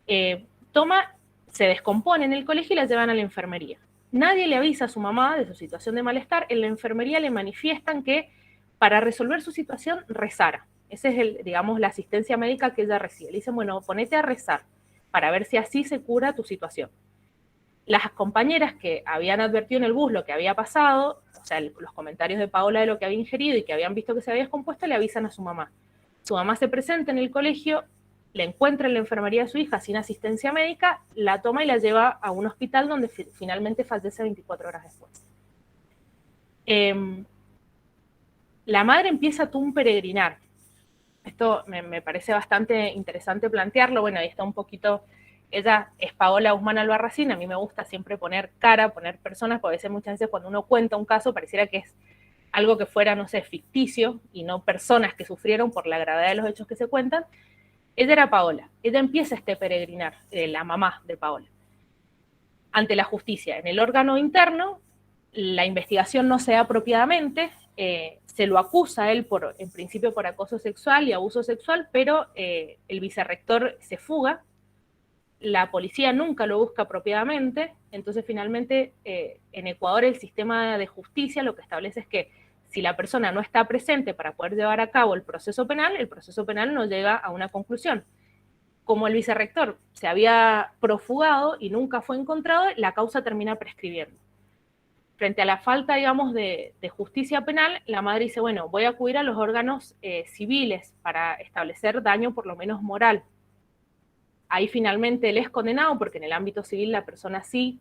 se descompone en el colegio y la llevan a la enfermería. Nadie le avisa a su mamá de su situación de malestar. En la enfermería le manifiestan que para resolver su situación rezara. Esa es, digamos, la asistencia médica que ella recibe. Le dicen, bueno, ponete a rezar para ver si así se cura tu situación. Las compañeras que habían advertido en el bus lo que había pasado, o sea, los comentarios de Paola de lo que había ingerido y que habían visto que se había descompuesto, le avisan a su mamá. Su mamá se presenta en el colegio, la encuentra en la enfermería de su hija sin asistencia médica, la toma y la lleva a un hospital donde finalmente fallece 24 horas después. La madre empieza a un peregrinar. Esto me parece bastante interesante plantearlo. Bueno, ahí está un poquito. Ella es Paola Guzmán Albarracín. A mí me gusta siempre poner cara, poner personas, porque a veces, muchas veces cuando uno cuenta un caso pareciera que es algo que fuera, no sé, ficticio y no personas que sufrieron por la gravedad de los hechos que se cuentan. Ella era Paola. Ella empieza este peregrinar, la mamá de Paola, ante la justicia. En el órgano interno, la investigación no se da apropiadamente, se lo acusa a él en principio por acoso sexual y abuso sexual, pero el vicerrector se fuga, la policía nunca lo busca apropiadamente, entonces finalmente en Ecuador el sistema de justicia lo que establece es que si la persona no está presente para poder llevar a cabo el proceso penal no llega a una conclusión. Como el vicerrector se había profugado y nunca fue encontrado, la causa termina prescribiendo. Frente a la falta, digamos, de justicia penal, la madre dice, bueno, voy a acudir a los órganos civiles para establecer daño por lo menos moral. Ahí finalmente él es condenado, porque en el ámbito civil la persona sí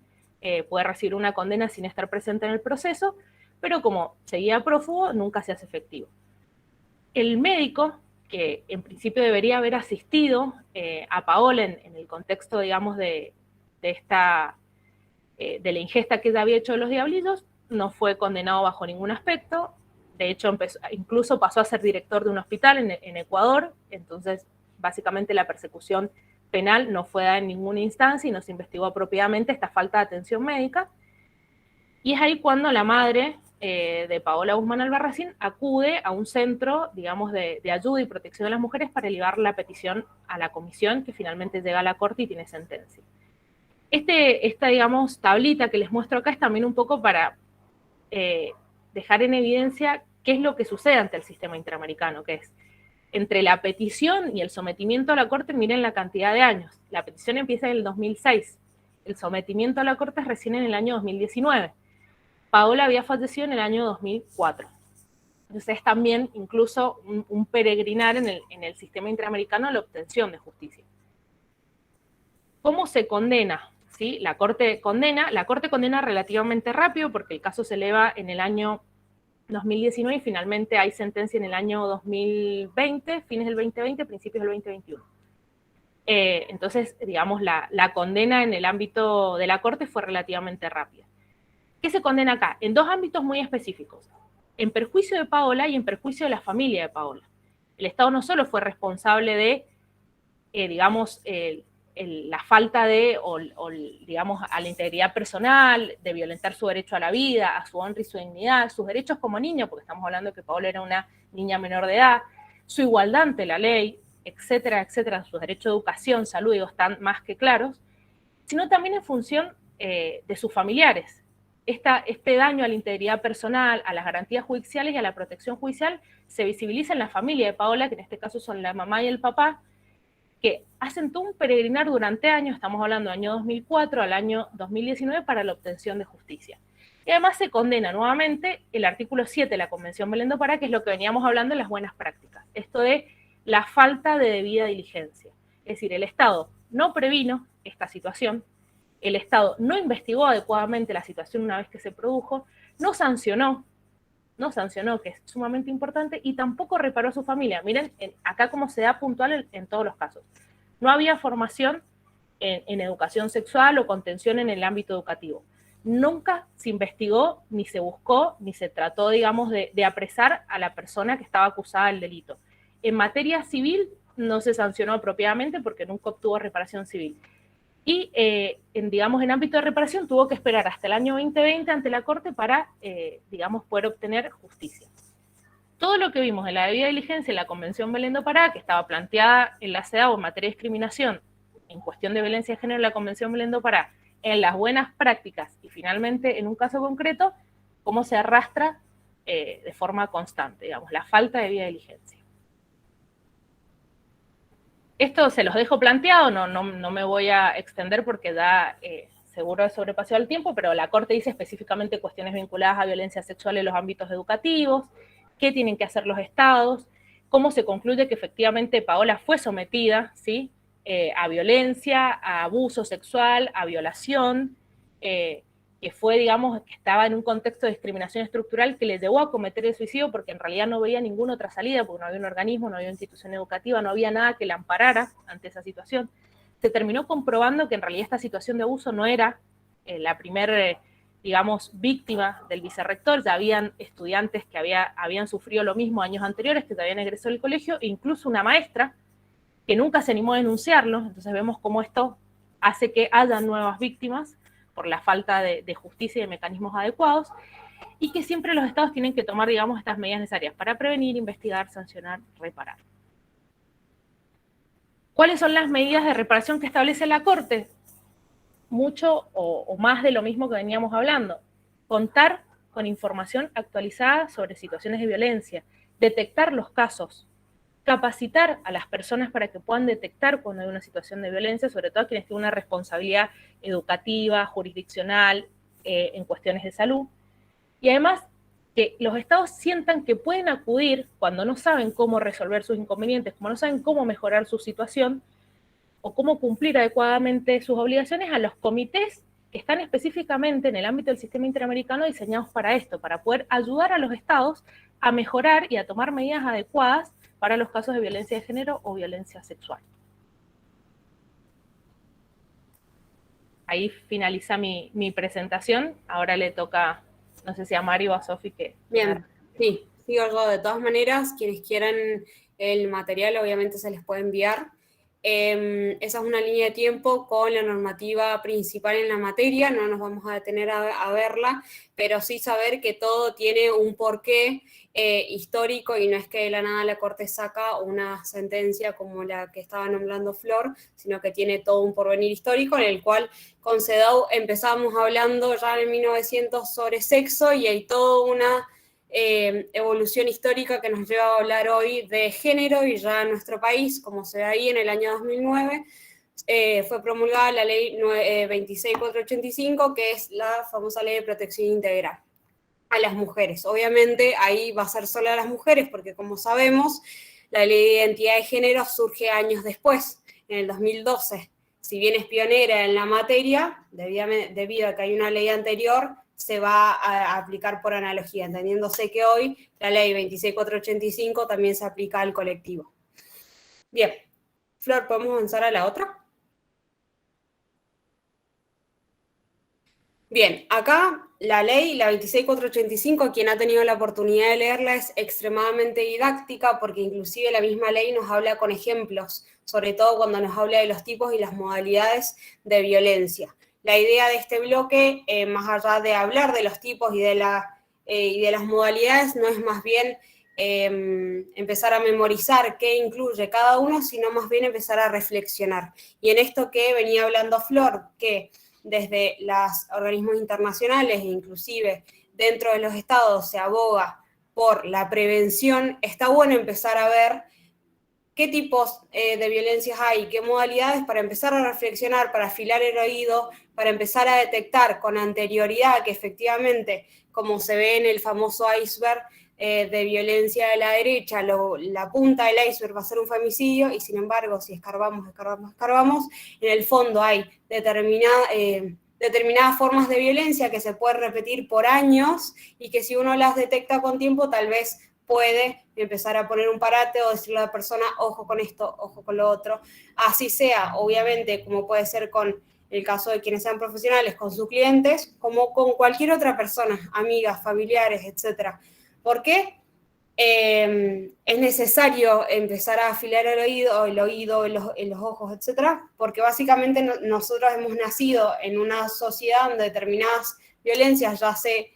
puede recibir una condena sin estar presente en el proceso, pero como seguía prófugo, nunca se hace efectivo. El médico, que en principio debería haber asistido a Paola en el contexto, digamos, de la ingesta que ella había hecho de los diablillos, no fue condenado bajo ningún aspecto. De hecho, incluso pasó a ser director de un hospital en Ecuador, entonces básicamente la persecución penal no fue dada en ninguna instancia y no se investigó apropiadamente esta falta de atención médica. Y es ahí cuando la madre de Paola Guzmán Albarracín acude a un centro, digamos, de ayuda y protección de las mujeres para elevar la petición a la comisión, que finalmente llega a la corte y tiene sentencia. Esta, digamos, tablita que les muestro acá es también un poco para dejar en evidencia qué es lo que sucede ante el sistema interamericano, que es entre la petición y el sometimiento a la corte, miren la cantidad de años. La petición empieza en el 2006, el sometimiento a la corte es recién en el año 2019. Paola había fallecido en el año 2004. Entonces es también incluso un peregrinar en el sistema interamericano a la obtención de justicia. ¿Cómo se condena? ¿Sí? La corte condena relativamente rápido porque el caso se eleva en el año 2019 y finalmente hay sentencia en el año 2020, fines del 2020, principios del 2021. Entonces, digamos, la condena en el ámbito de la corte fue relativamente rápida. ¿Qué se condena acá? En dos ámbitos muy específicos, en perjuicio de Paola y en perjuicio de la familia de Paola. El Estado no solo fue responsable de, digamos, la falta de, digamos, a la integridad personal, de violentar su derecho a la vida, a su honra y su dignidad, sus derechos como niño, porque estamos hablando de que Paola era una niña menor de edad, su igualdad ante la ley, etcétera, etcétera, sus derechos de educación, salud, están más que claros, sino también en función de sus familiares. Este daño a la integridad personal, a las garantías judiciales y a la protección judicial se visibiliza en la familia de Paola, que en este caso son la mamá y el papá, que hacen todo un peregrinar durante años, estamos hablando del año 2004 al año 2019, para la obtención de justicia. Y además se condena nuevamente el artículo 7 de la Convención Belén do Pará, que es lo que veníamos hablando en las buenas prácticas, esto de la falta de debida diligencia. Es decir, el Estado no previno esta situación, el Estado no investigó adecuadamente la situación una vez que se produjo, no sancionó, que es sumamente importante, y tampoco reparó a su familia. Miren, acá cómo se da puntual en todos los casos. No había formación en educación sexual o contención en el ámbito educativo. Nunca se investigó, ni se buscó, ni se trató, digamos, de apresar a la persona que estaba acusada del delito. En materia civil no se sancionó apropiadamente porque nunca obtuvo reparación civil. Y, digamos, en ámbito de reparación tuvo que esperar hasta el año 2020 ante la Corte para, digamos, poder obtener justicia. Todo lo que vimos en la debida diligencia en la Convención Belén do Pará, que estaba planteada en la CEDAW en materia de discriminación, en cuestión de violencia de género en la Convención Belén do Pará, en las buenas prácticas y finalmente en un caso concreto, cómo se arrastra de forma constante, digamos, la falta de debida diligencia. Esto se los dejo planteado, no me voy a extender porque ya seguro he sobrepasado el tiempo, pero la Corte dice específicamente cuestiones vinculadas a violencia sexual en los ámbitos educativos, qué tienen que hacer los estados, cómo se concluye que efectivamente Paola fue sometida, ¿sí?, a violencia, a abuso sexual, a violación, que fue, digamos, que estaba en un contexto de discriminación estructural que le llevó a cometer el suicidio porque en realidad no veía ninguna otra salida, porque no había un organismo, no había una institución educativa, no había nada que la amparara ante esa situación. Se terminó comprobando que en realidad esta situación de abuso no era la primera, digamos, víctima del vicerrector. Ya habían estudiantes que habían sufrido lo mismo años anteriores, que ya habían egresado del colegio, e incluso una maestra que nunca se animó a denunciarlo. Entonces vemos cómo esto hace que haya nuevas víctimas por la falta de justicia y de mecanismos adecuados, y que siempre los estados tienen que tomar, digamos, estas medidas necesarias para prevenir, investigar, sancionar, reparar. ¿Cuáles son las medidas de reparación que establece la Corte? Mucho o más de lo mismo que veníamos hablando. Contar con información actualizada sobre situaciones de violencia, detectar los casos, capacitar a las personas para que puedan detectar cuando hay una situación de violencia, sobre todo a quienes tienen una responsabilidad educativa, jurisdiccional, en cuestiones de salud. Y además, que los estados sientan que pueden acudir cuando no saben cómo resolver sus inconvenientes, como no saben cómo mejorar su situación o cómo cumplir adecuadamente sus obligaciones, a los comités que están específicamente en el ámbito del sistema interamericano diseñados para esto, para poder ayudar a los estados a mejorar y a tomar medidas adecuadas para los casos de violencia de género o violencia sexual. Ahí finaliza mi presentación. Ahora le toca, no sé si a Mario o a Sofi que... Bien, sí, sigo yo. De todas maneras, quienes quieran el material obviamente se les puede enviar. Esa es una línea de tiempo con la normativa principal en la materia, no nos vamos a detener a verla, pero sí saber que todo tiene un porqué histórico, y no es que de la nada la Corte saca una sentencia como la que estaba nombrando Flor, sino que tiene todo un porvenir histórico en el cual con CEDAW empezamos hablando ya en 1900 sobre sexo, y hay toda una evolución histórica que nos lleva a hablar hoy de género, y ya en nuestro país, como se ve ahí, en el año 2009 fue promulgada la ley 26485, que es la famosa ley de protección integral a las mujeres. Obviamente ahí va a ser solo a las mujeres, porque como sabemos, la ley de identidad de género surge años después, en el 2012. Si bien es pionera en la materia, debido a que hay una ley anterior, se va a aplicar por analogía, entendiéndose que hoy la ley 26485 también se aplica al colectivo. Bien, Flor, ¿podemos avanzar a la otra? Bien, acá la ley, la 26485, quien ha tenido la oportunidad de leerla, es extremadamente didáctica, porque inclusive la misma ley nos habla con ejemplos, sobre todo cuando nos habla de los tipos y las modalidades de violencia. La idea de este bloque, más allá de hablar de los tipos y de las modalidades, no es más bien empezar a memorizar qué incluye cada uno, sino más bien empezar a reflexionar. Y en esto que venía hablando Flor, que desde los organismos internacionales e inclusive dentro de los estados se aboga por la prevención, está bueno empezar a ver qué tipos de violencias hay, qué modalidades, para empezar a reflexionar, para afilar el oído, para empezar a detectar con anterioridad que efectivamente, como se ve en el famoso iceberg de violencia de la derecha, la punta del iceberg va a ser un femicidio, y sin embargo, si escarbamos, en el fondo hay determinadas formas de violencia que se pueden repetir por años, y que si uno las detecta con tiempo, tal vez puede empezar a poner un parate o decirle a la persona, ojo con esto, ojo con lo otro. Así sea, obviamente, como puede ser con el caso de quienes sean profesionales, con sus clientes, como con cualquier otra persona, amigas, familiares, etc. ¿Por qué? Es necesario empezar a afilar el oído, en los ojos, etc. Porque básicamente nosotros hemos nacido en una sociedad donde determinadas violencias ya se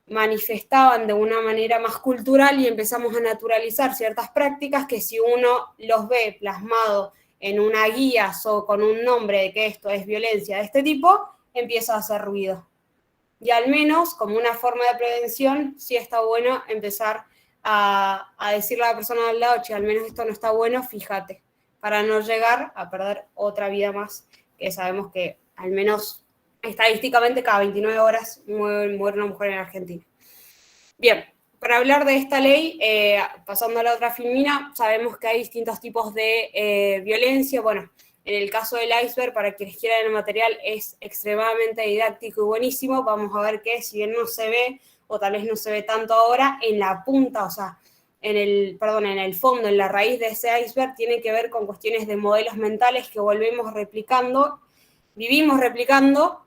manifestaban de una manera más cultural, y empezamos a naturalizar ciertas prácticas que, si uno los ve plasmado en una guía o con un nombre de que esto es violencia de este tipo, empieza a hacer ruido. Y al menos, como una forma de prevención, sí está bueno empezar a decirle a la persona al lado, che, al menos esto no está bueno, fíjate, para no llegar a perder otra vida más, que sabemos que al menos estadísticamente cada 29 horas muere una mujer en Argentina. Bien, para hablar de esta ley, pasando a la otra filmina, sabemos que hay distintos tipos de violencia. Bueno, en el caso del iceberg, para quienes quieran el material, es extremadamente didáctico y buenísimo. Vamos a ver que si bien no se ve, o tal vez no se ve tanto ahora, en la punta, o sea, en el fondo, en la raíz de ese iceberg, tiene que ver con cuestiones de modelos mentales que vivimos replicando,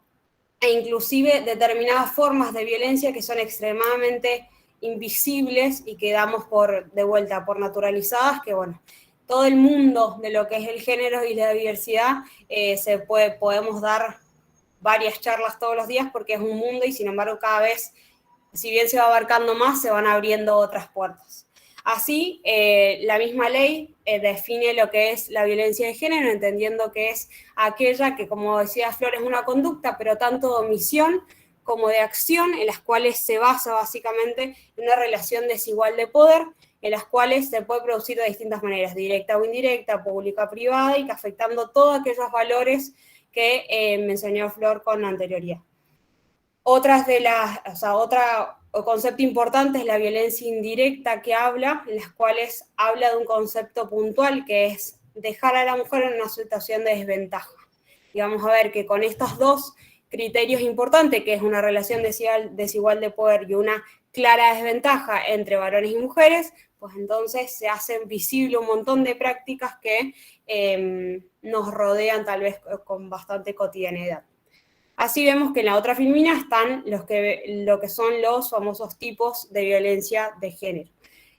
e inclusive determinadas formas de violencia que son extremadamente invisibles y que damos de vuelta por naturalizadas, que bueno, todo el mundo de lo que es el género y la diversidad podemos dar varias charlas todos los días porque es un mundo y sin embargo cada vez, si bien se va abarcando más, se van abriendo otras puertas. Así, la misma ley define lo que es la violencia de género, entendiendo que es aquella que, como decía Flor, es una conducta, pero tanto de omisión como de acción, en las cuales se basa básicamente en una relación desigual de poder, en las cuales se puede producir de distintas maneras, directa o indirecta, pública o privada, y que afectando todos aquellos valores que mencionó Flor con anterioridad. Otro concepto importante es la violencia indirecta en las cuales habla de un concepto puntual que es dejar a la mujer en una situación de desventaja. Y vamos a ver que con estos dos criterios importantes, que es una relación desigual de poder y una clara desventaja entre varones y mujeres, pues entonces se hacen visible un montón de prácticas que nos rodean tal vez con bastante cotidianidad. Así vemos que en la otra filmina están lo que son los famosos tipos de violencia de género,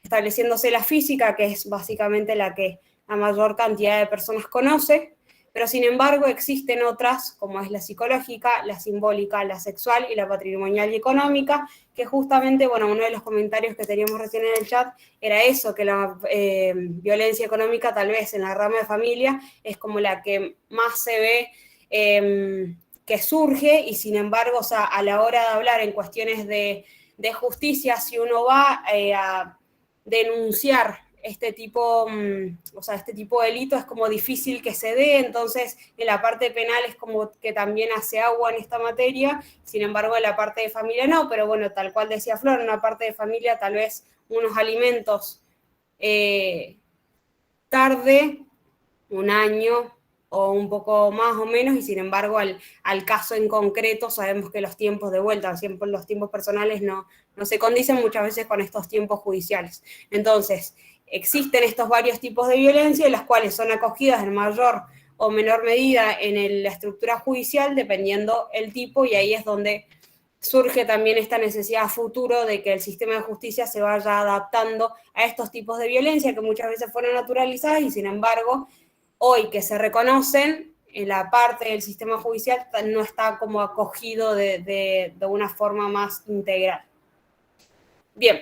estableciéndose la física, que es básicamente la que la mayor cantidad de personas conoce, pero sin embargo existen otras, como es la psicológica, la simbólica, la sexual y la patrimonial y económica, que justamente, bueno, uno de los comentarios que teníamos recién en el chat era eso, que la violencia económica tal vez en la rama de familia es como la que más se ve que surge, y sin embargo, o sea, a la hora de hablar en cuestiones de justicia, si uno va a denunciar este tipo de delito, es como difícil que se dé. Entonces en la parte penal es como que también hace agua en esta materia, sin embargo en la parte de familia no, pero bueno, tal cual decía Flor, en la parte de familia tal vez unos alimentos tarde, un año, o un poco más o menos, y sin embargo al caso en concreto sabemos que los tiempos de vuelta, siempre los tiempos personales no se condicen muchas veces con estos tiempos judiciales. Entonces, existen estos varios tipos de violencia, las cuales son acogidas en mayor o menor medida en la estructura judicial, dependiendo el tipo, y ahí es donde surge también esta necesidad a futuro de que el sistema de justicia se vaya adaptando a estos tipos de violencia que muchas veces fueron naturalizadas y sin embargo hoy que se reconocen, en la parte del sistema judicial no está como acogido de una forma más integral. Bien,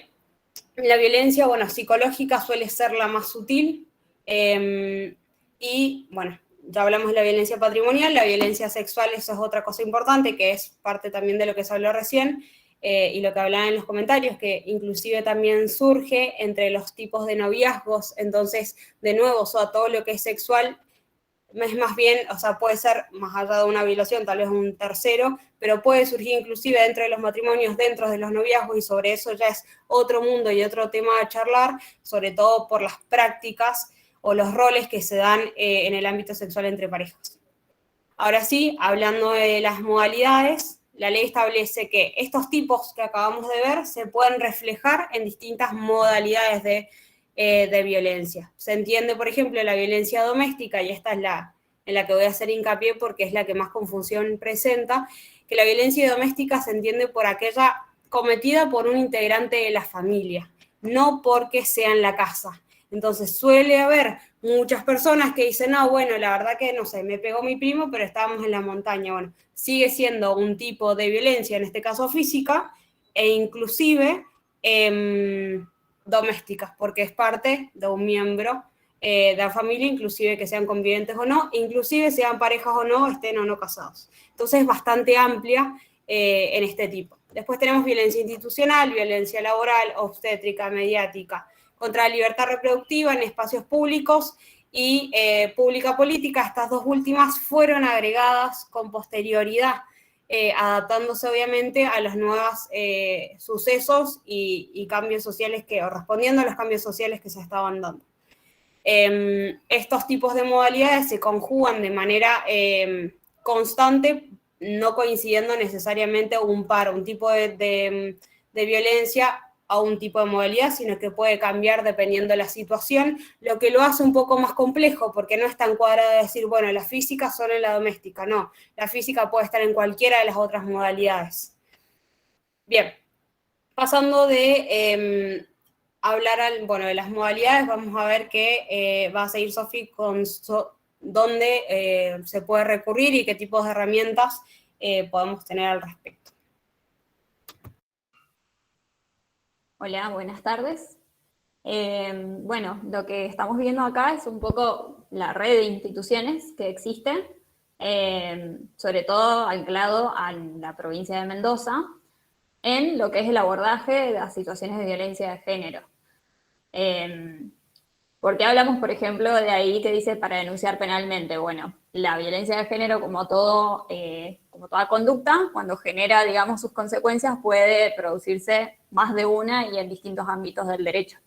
la violencia, bueno, psicológica suele ser la más sutil, y bueno, ya hablamos de la violencia patrimonial, la violencia sexual, eso es otra cosa importante, que es parte también de lo que se habló recién, y lo que hablaban en los comentarios, que inclusive también surge entre los tipos de noviazgos. Entonces, de nuevo, o sea, todo lo que es sexual es más bien, o sea, puede ser más allá de una violación, tal vez un tercero, pero puede surgir inclusive dentro de los matrimonios, dentro de los noviazgos, y sobre eso ya es otro mundo y otro tema a charlar, sobre todo por las prácticas o los roles que se dan en el ámbito sexual entre parejas. Ahora sí, hablando de las modalidades, la ley establece que estos tipos que acabamos de ver se pueden reflejar en distintas modalidades de violencia. Se entiende, por ejemplo, la violencia doméstica, y esta es en la que voy a hacer hincapié porque es la que más confusión presenta, que la violencia doméstica se entiende por aquella cometida por un integrante de la familia, no porque sea en la casa. Entonces suele haber muchas personas que dicen, no, bueno, la verdad que, no sé, me pegó mi primo, pero estábamos en la montaña. Bueno, sigue siendo un tipo de violencia, en este caso física, e inclusive domésticas, porque es parte de un miembro de la familia, inclusive que sean convivientes o no, inclusive sean parejas o no, estén o no casados. Entonces es bastante amplia en este tipo. Después tenemos violencia institucional, violencia laboral, obstétrica, mediática, contra la libertad reproductiva en espacios públicos y pública política. Estas dos últimas fueron agregadas con posterioridad adaptándose obviamente a los nuevos sucesos y cambios sociales o respondiendo a los cambios sociales que se estaban dando. Estos tipos de modalidades se conjugan de manera constante, no coincidiendo necesariamente un tipo de violencia a un tipo de modalidad, sino que puede cambiar dependiendo de la situación, lo que lo hace un poco más complejo, porque no es tan cuadrado de decir, bueno, la física solo en la doméstica, no, la física puede estar en cualquiera de las otras modalidades. Bien, pasando de hablar de las modalidades, vamos a ver que va a seguir Sofi con dónde se puede recurrir y qué tipos de herramientas podemos tener al respecto. Hola, buenas tardes. Bueno, lo que estamos viendo acá es un poco la red de instituciones que existe, sobre todo anclado a la provincia de Mendoza, en lo que es el abordaje de las situaciones de violencia de género. ¿Por qué hablamos, por ejemplo, de ahí que dice para denunciar penalmente? Bueno, la violencia de género, como toda conducta, cuando genera, digamos, sus consecuencias, puede producirse más de una y en distintos ámbitos del derecho.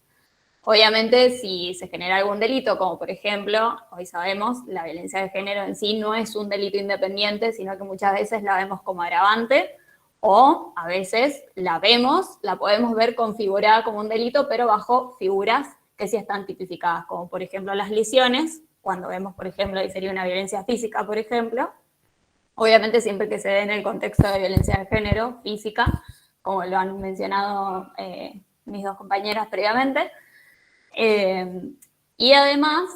Obviamente, si se genera algún delito, como por ejemplo, hoy sabemos, la violencia de género en sí no es un delito independiente, sino que muchas veces la vemos como agravante, o a veces la podemos ver configurada como un delito, pero bajo figuras que sí están tipificadas, como por ejemplo las lesiones, cuando vemos, por ejemplo, que sería una violencia física, por ejemplo, obviamente siempre que se dé en el contexto de violencia de género, física, como lo han mencionado mis dos compañeras previamente, y además,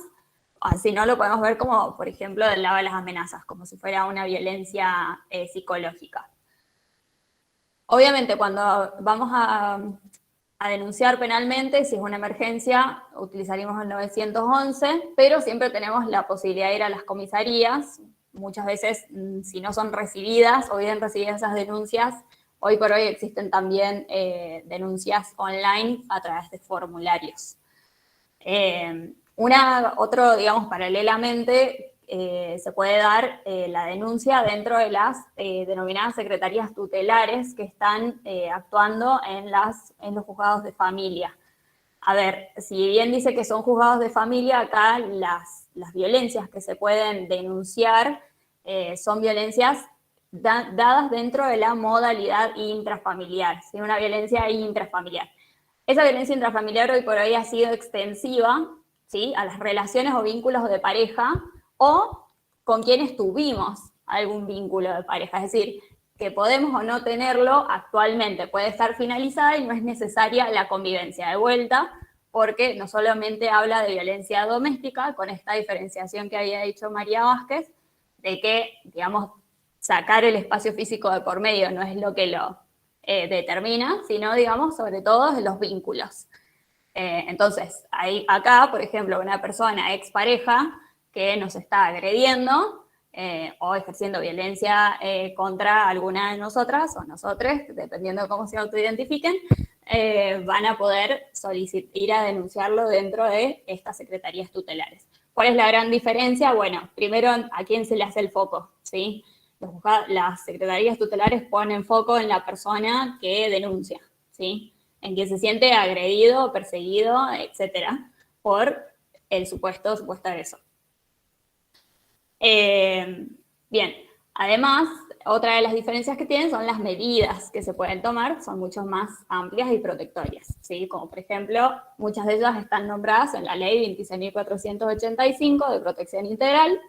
si no, lo podemos ver como, por ejemplo, del lado de las amenazas, como si fuera una violencia psicológica. Obviamente, cuando vamos a denunciar penalmente, si es una emergencia, utilizaríamos el 911, pero siempre tenemos la posibilidad de ir a las comisarías. Muchas veces, si no son recibidas o bien recibidas esas denuncias, hoy por hoy existen también denuncias online a través de formularios. Digamos, paralelamente, se puede dar la denuncia dentro de las denominadas secretarías tutelares que están actuando en los juzgados de familia. A ver, si bien dice que son juzgados de familia, acá las violencias que se pueden denunciar son violencias dadas dentro de la modalidad intrafamiliar, ¿sí? Una violencia intrafamiliar. Esa violencia intrafamiliar hoy por hoy ha sido extensiva, ¿sí?, a las relaciones o vínculos de pareja o con quienes tuvimos algún vínculo de pareja. Es decir, que podemos o no tenerlo actualmente, puede estar finalizada y no es necesaria la convivencia de vuelta, porque no solamente habla de violencia doméstica, con esta diferenciación que había dicho María Vázquez, de que, digamos, sacar el espacio físico de por medio no es lo que lo determina, sino, digamos, sobre todo los vínculos. Entonces, acá, por ejemplo, una persona expareja que nos está agrediendo o ejerciendo violencia contra alguna de nosotras o nosotres, dependiendo de cómo se autoidentifiquen, van a poder ir a denunciarlo dentro de estas secretarías tutelares. ¿Cuál es la gran diferencia? Bueno, primero, ¿a quién se le hace el foco? ¿Sí? Las secretarías tutelares ponen foco en la persona que denuncia, ¿sí?, en quien se siente agredido, perseguido, etcétera, por el supuesto agresor. Bien, además, otra de las diferencias que tienen son las medidas que se pueden tomar, son mucho más amplias y protectorias, ¿sí? Como por ejemplo, muchas de ellas están nombradas en la ley 26.485 de protección integral,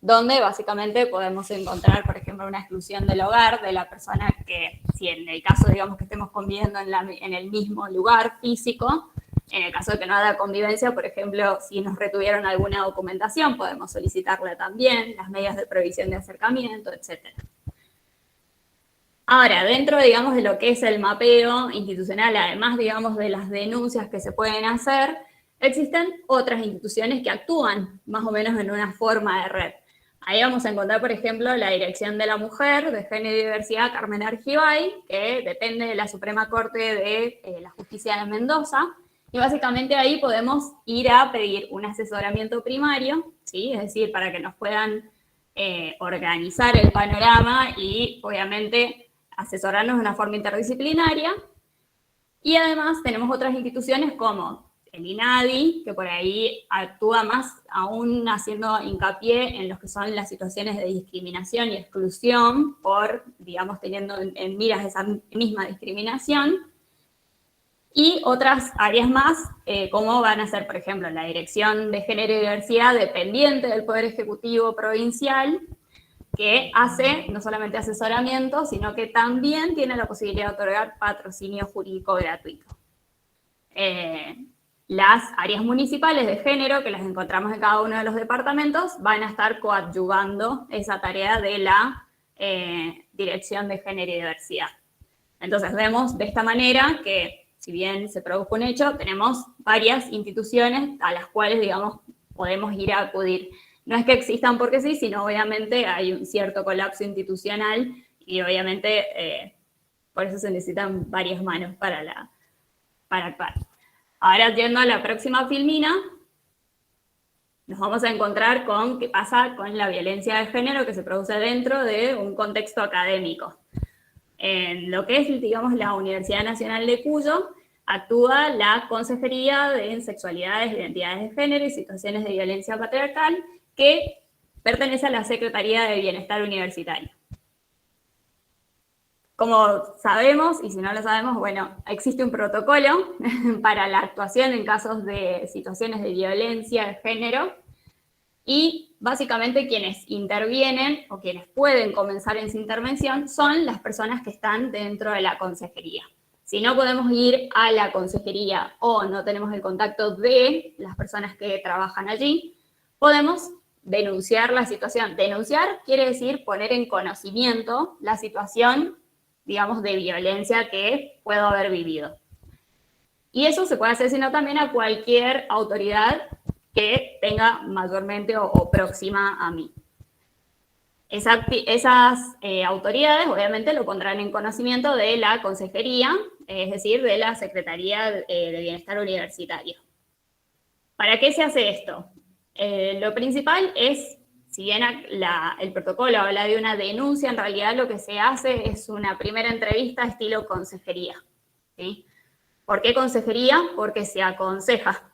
donde básicamente podemos encontrar, por ejemplo, una exclusión del hogar de la persona que, si en el caso, digamos, que estemos conviviendo en el mismo lugar físico, en el caso de que no haya convivencia, por ejemplo, si nos retuvieron alguna documentación, podemos solicitarla también, las medidas de prohibición de acercamiento, etc. Ahora, dentro, digamos, de lo que es el mapeo institucional, además, digamos, de las denuncias que se pueden hacer, existen otras instituciones que actúan más o menos en una forma de red. Ahí vamos a encontrar, por ejemplo, la Dirección de la Mujer de Género y Diversidad Carmen Argibay, que depende de la Suprema Corte de la Justicia de Mendoza, y básicamente ahí podemos ir a pedir un asesoramiento primario, ¿sí?, es decir, para que nos puedan organizar el panorama y obviamente asesorarnos de una forma interdisciplinaria. Y además tenemos otras instituciones como el INADI, que por ahí actúa más aún haciendo hincapié en lo que son las situaciones de discriminación y exclusión por, digamos, teniendo en miras esa misma discriminación. Y otras áreas más, como van a ser, por ejemplo, la Dirección de Género y Diversidad, dependiente del Poder Ejecutivo Provincial, que hace no solamente asesoramiento, sino que también tiene la posibilidad de otorgar patrocinio jurídico gratuito. Las áreas municipales de género, que las encontramos en cada uno de los departamentos, van a estar coadyuvando esa tarea de la Dirección de Género y Diversidad. Entonces vemos de esta manera que, si bien se produjo un hecho, tenemos varias instituciones a las cuales, digamos, podemos ir a acudir. No es que existan porque sí, sino obviamente hay un cierto colapso institucional y obviamente por eso se necesitan varias manos para actuar. Ahora, yendo a la próxima filmina, nos vamos a encontrar con qué pasa con la violencia de género que se produce dentro de un contexto académico. En lo que es, digamos, la Universidad Nacional de Cuyo, actúa la Consejería de Sexualidades, Identidades de Género y Situaciones de Violencia Patriarcal, que pertenece a la Secretaría de Bienestar Universitario. Como sabemos, y si no lo sabemos, bueno, existe un protocolo para la actuación en casos de situaciones de violencia de género, y básicamente quienes intervienen o quienes pueden comenzar en su intervención son las personas que están dentro de la consejería. Si no podemos ir a la consejería o no tenemos el contacto de las personas que trabajan allí, podemos denunciar la situación. Denunciar quiere decir poner en conocimiento la situación, digamos, de violencia que puedo haber vivido. Y eso se puede hacer sino también a cualquier autoridad que tenga mayormente o próxima a mí. Esas autoridades obviamente lo pondrán en conocimiento de la consejería, es decir, de la Secretaría de Bienestar Universitario. ¿Para qué se hace esto? Lo principal es, si bien el protocolo habla de una denuncia, en realidad lo que se hace es una primera entrevista estilo consejería, ¿sí? ¿Por qué consejería? Porque se aconseja.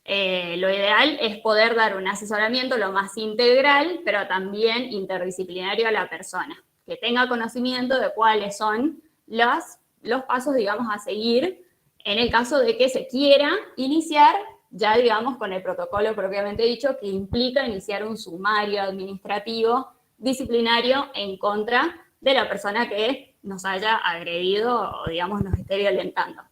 Lo ideal es poder dar un asesoramiento lo más integral, pero también interdisciplinario a la persona, que tenga conocimiento de cuáles son los pasos, digamos, a seguir en el caso de que se quiera iniciar, ya digamos, con el protocolo propiamente dicho, que implica iniciar un sumario administrativo disciplinario en contra de la persona que nos haya agredido o, digamos, nos esté violentando.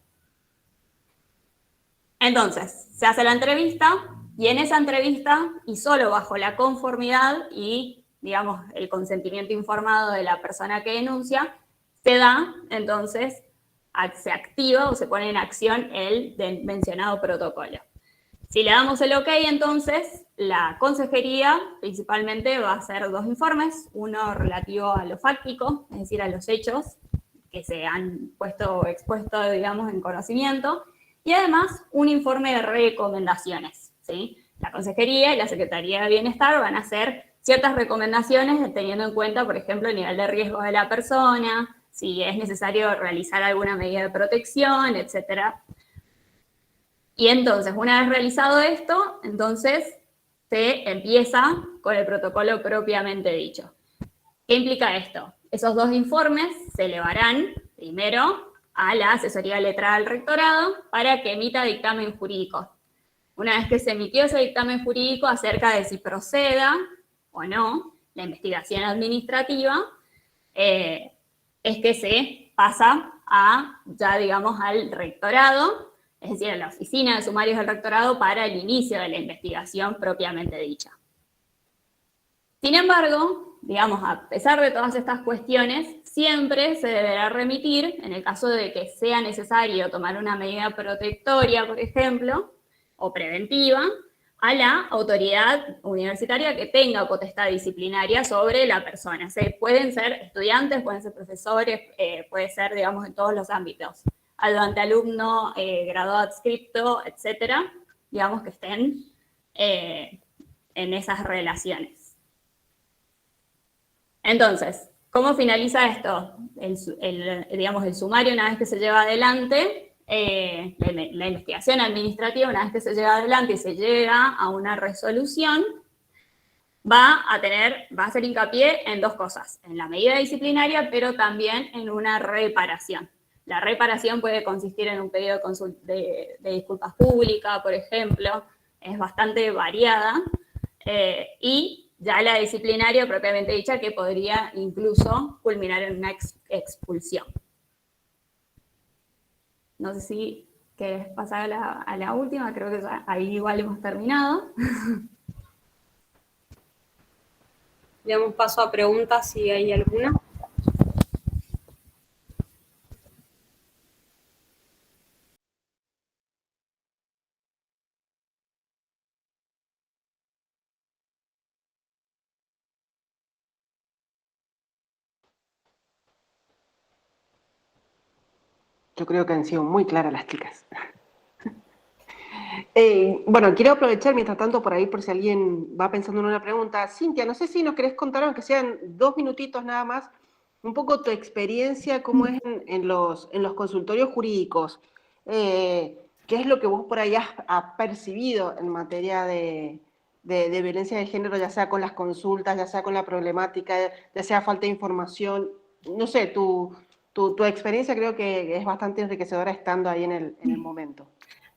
Entonces, se hace la entrevista y en esa entrevista, y solo bajo la conformidad y, digamos, el consentimiento informado de la persona que denuncia, se da, entonces, se activa o se pone en acción el mencionado protocolo. Si le damos el ok, entonces, la consejería principalmente va a hacer 2 informes, uno relativo a lo fáctico, es decir, a los hechos que se han expuesto, digamos, en conocimiento, y además un informe de recomendaciones, ¿sí? La Consejería y la Secretaría de Bienestar van a hacer ciertas recomendaciones teniendo en cuenta, por ejemplo, el nivel de riesgo de la persona, si es necesario realizar alguna medida de protección, etc. Y entonces, una vez realizado esto, entonces se empieza con el protocolo propiamente dicho. ¿Qué implica esto? Esos 2 informes se elevarán primero a la asesoría letrada del rectorado para que emita dictamen jurídico. Una vez que se emitió ese dictamen jurídico acerca de si proceda o no la investigación administrativa, es que se pasa ya digamos al rectorado, es decir, a la oficina de sumarios del rectorado para el inicio de la investigación propiamente dicha. Sin embargo, digamos, a pesar de todas estas cuestiones, siempre se deberá remitir, en el caso de que sea necesario tomar una medida protectoria, por ejemplo, o preventiva, a la autoridad universitaria que tenga potestad disciplinaria sobre la persona. Pueden ser estudiantes, pueden ser profesores, puede ser, digamos, en todos los ámbitos. Ayudante alumno, graduado adscripto, etcétera, digamos que estén en esas relaciones. Entonces, ¿cómo finaliza esto? Digamos, el sumario, una vez que se lleva adelante, la investigación administrativa, una vez que se lleva adelante y se llega a una resolución, va a hacer hincapié en dos cosas, en la medida disciplinaria, pero también en una reparación. La reparación puede consistir en un pedido de disculpas públicas, por ejemplo, es bastante variada, y ya la disciplinaria propiamente dicha, que podría incluso culminar en una expulsión. No sé si querés pasar a la última, creo que ya ahí igual hemos terminado. Le damos paso a preguntas si hay alguna. Yo creo que han sido muy claras las chicas. Bueno, quiero aprovechar mientras tanto por ahí, por si alguien va pensando en una pregunta. Cintia, no sé si nos querés contar, aunque sean 2 minutitos nada más, un poco tu experiencia, cómo es en los consultorios jurídicos. ¿Qué es lo que vos por ahí has percibido en materia de violencia de género, ya sea con las consultas, ya sea con la problemática, ya sea falta de información? No sé, tu experiencia creo que es bastante enriquecedora estando ahí en el momento.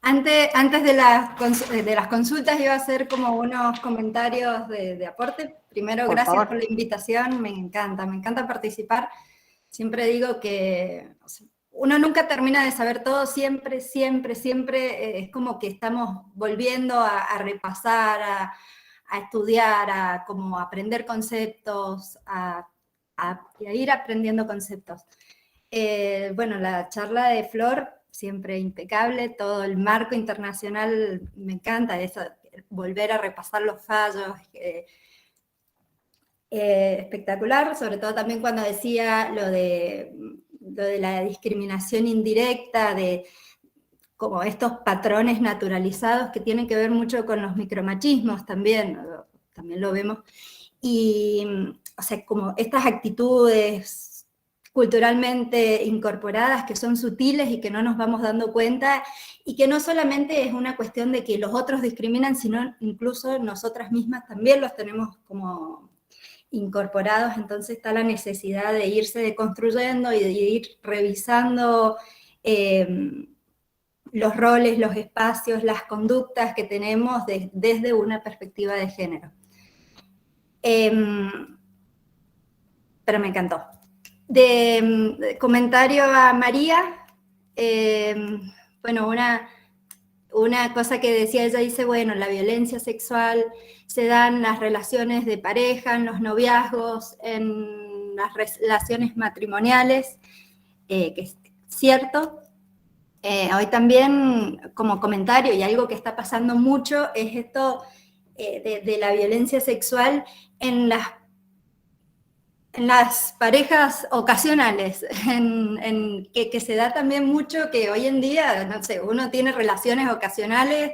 Antes de las consultas iba a hacer como unos comentarios de aporte. Primero, Por gracias favor. por la invitación, me encanta participar. Siempre digo que uno nunca termina de saber todo, siempre es como que estamos volviendo a repasar, a estudiar, a como aprender conceptos, a ir aprendiendo conceptos. Bueno, la charla de Flor, siempre impecable, todo el marco internacional me encanta, eso, volver a repasar los fallos, espectacular, sobre todo también cuando decía lo de la discriminación indirecta, de como estos patrones naturalizados que tienen que ver mucho con los micromachismos también lo vemos, y o sea, como estas actitudes culturalmente incorporadas que son sutiles y que no nos vamos dando cuenta, y que no solamente es una cuestión de que los otros discriminan, sino incluso nosotras mismas también los tenemos como incorporados. Entonces está la necesidad de irse deconstruyendo y de ir revisando los roles, los espacios, las conductas que tenemos desde una perspectiva de género. Pero me encantó. De comentario a María, bueno, una cosa que decía ella, dice, bueno, la violencia sexual se da en las relaciones de pareja, en los noviazgos, en las relaciones matrimoniales, que es cierto. Hoy también, como comentario, y algo que está pasando mucho, es esto de la violencia sexual en las parejas ocasionales, que se da también mucho, que hoy en día, no sé, uno tiene relaciones ocasionales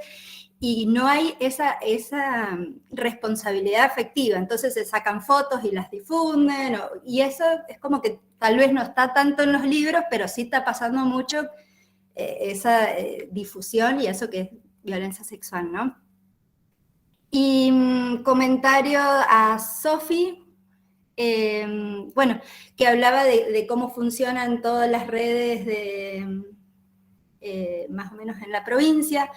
y no hay esa responsabilidad afectiva, entonces se sacan fotos y las difunden, y eso es como que tal vez no está tanto en los libros, pero sí está pasando mucho esa difusión y eso que es violencia sexual, ¿no? Y comentario a Sofi, bueno, que hablaba de cómo funcionan todas las redes más o menos en la provincia.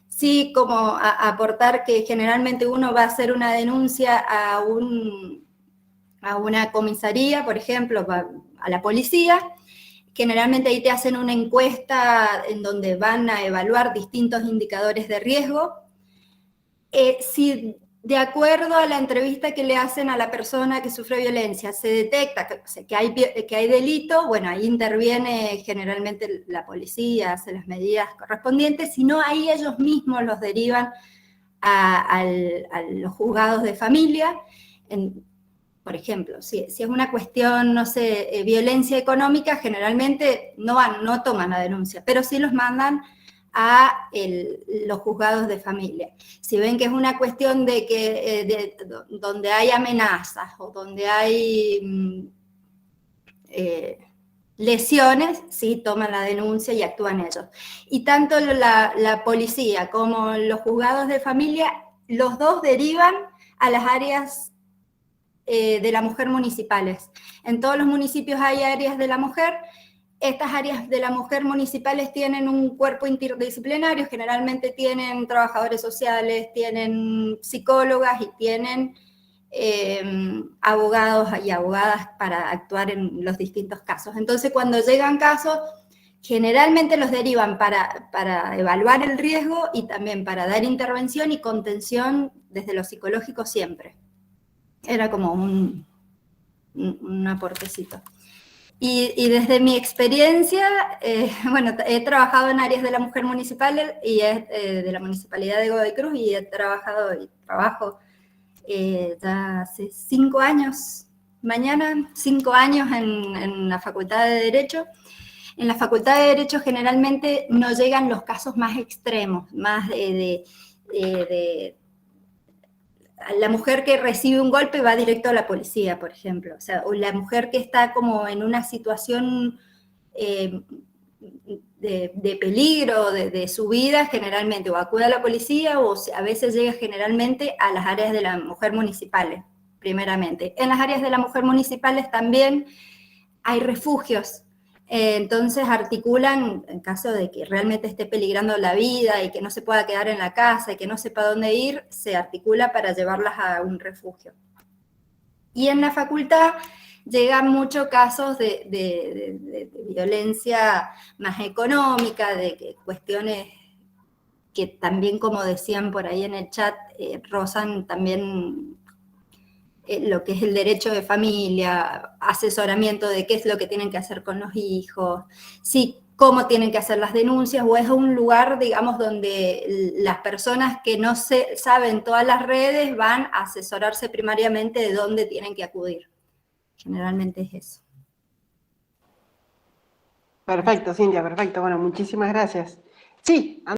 Sí, como aportar que generalmente uno va a hacer una denuncia a una comisaría, por ejemplo, a la policía. Generalmente ahí te hacen una encuesta en donde van a evaluar distintos indicadores de riesgo. Si de acuerdo a la entrevista que le hacen a la persona que sufre violencia, se detecta que hay delito, bueno, ahí interviene generalmente la policía, hace las medidas correspondientes, si no, ahí ellos mismos los derivan a los juzgados de familia. Por ejemplo, si es una cuestión, no sé, violencia económica, generalmente no toman la denuncia, pero sí los mandan a los juzgados de familia. Si ven que es una cuestión de que donde hay amenazas o donde hay lesiones, sí toman la denuncia y actúan ellos. Y tanto la policía como los juzgados de familia, los dos derivan a las áreas de la mujer municipales. En todos los municipios hay áreas de la mujer. Estas áreas de la mujer municipales tienen un cuerpo interdisciplinario, generalmente tienen trabajadores sociales, tienen psicólogas y tienen abogados y abogadas para actuar en los distintos casos. Entonces, cuando llegan casos, generalmente los derivan para evaluar el riesgo y también para dar intervención y contención desde lo psicológico siempre. Era como un aportecito. Y desde mi experiencia, bueno, he trabajado en áreas de la mujer municipal y de la Municipalidad de Godoy Cruz, y he trabajado y trabajo ya hace 5 años, mañana 5 años en la Facultad de Derecho. En la Facultad de Derecho generalmente no llegan los casos más extremos, más la mujer que recibe un golpe va directo a la policía, por ejemplo. O sea, o la mujer que está como en una situación de peligro de su vida, generalmente o acude a la policía o a veces llega generalmente a las áreas de la mujer municipales, primeramente. En las áreas de la mujer municipales también hay refugios. Entonces articulan, en caso de que realmente esté peligrando la vida y que no se pueda quedar en la casa y que no sepa dónde ir, se articula para llevarlas a un refugio. Y en la facultad llegan muchos casos de violencia más económica, de cuestiones que también, como decían por ahí en el chat, rozan también lo que es el derecho de familia, asesoramiento de qué es lo que tienen que hacer con los hijos, sí, cómo tienen que hacer las denuncias, o es un lugar, digamos, donde las personas que no saben todas las redes van a asesorarse primariamente de dónde tienen que acudir. Generalmente es eso. Perfecto, Cintia, perfecto. Bueno, muchísimas gracias. Sí.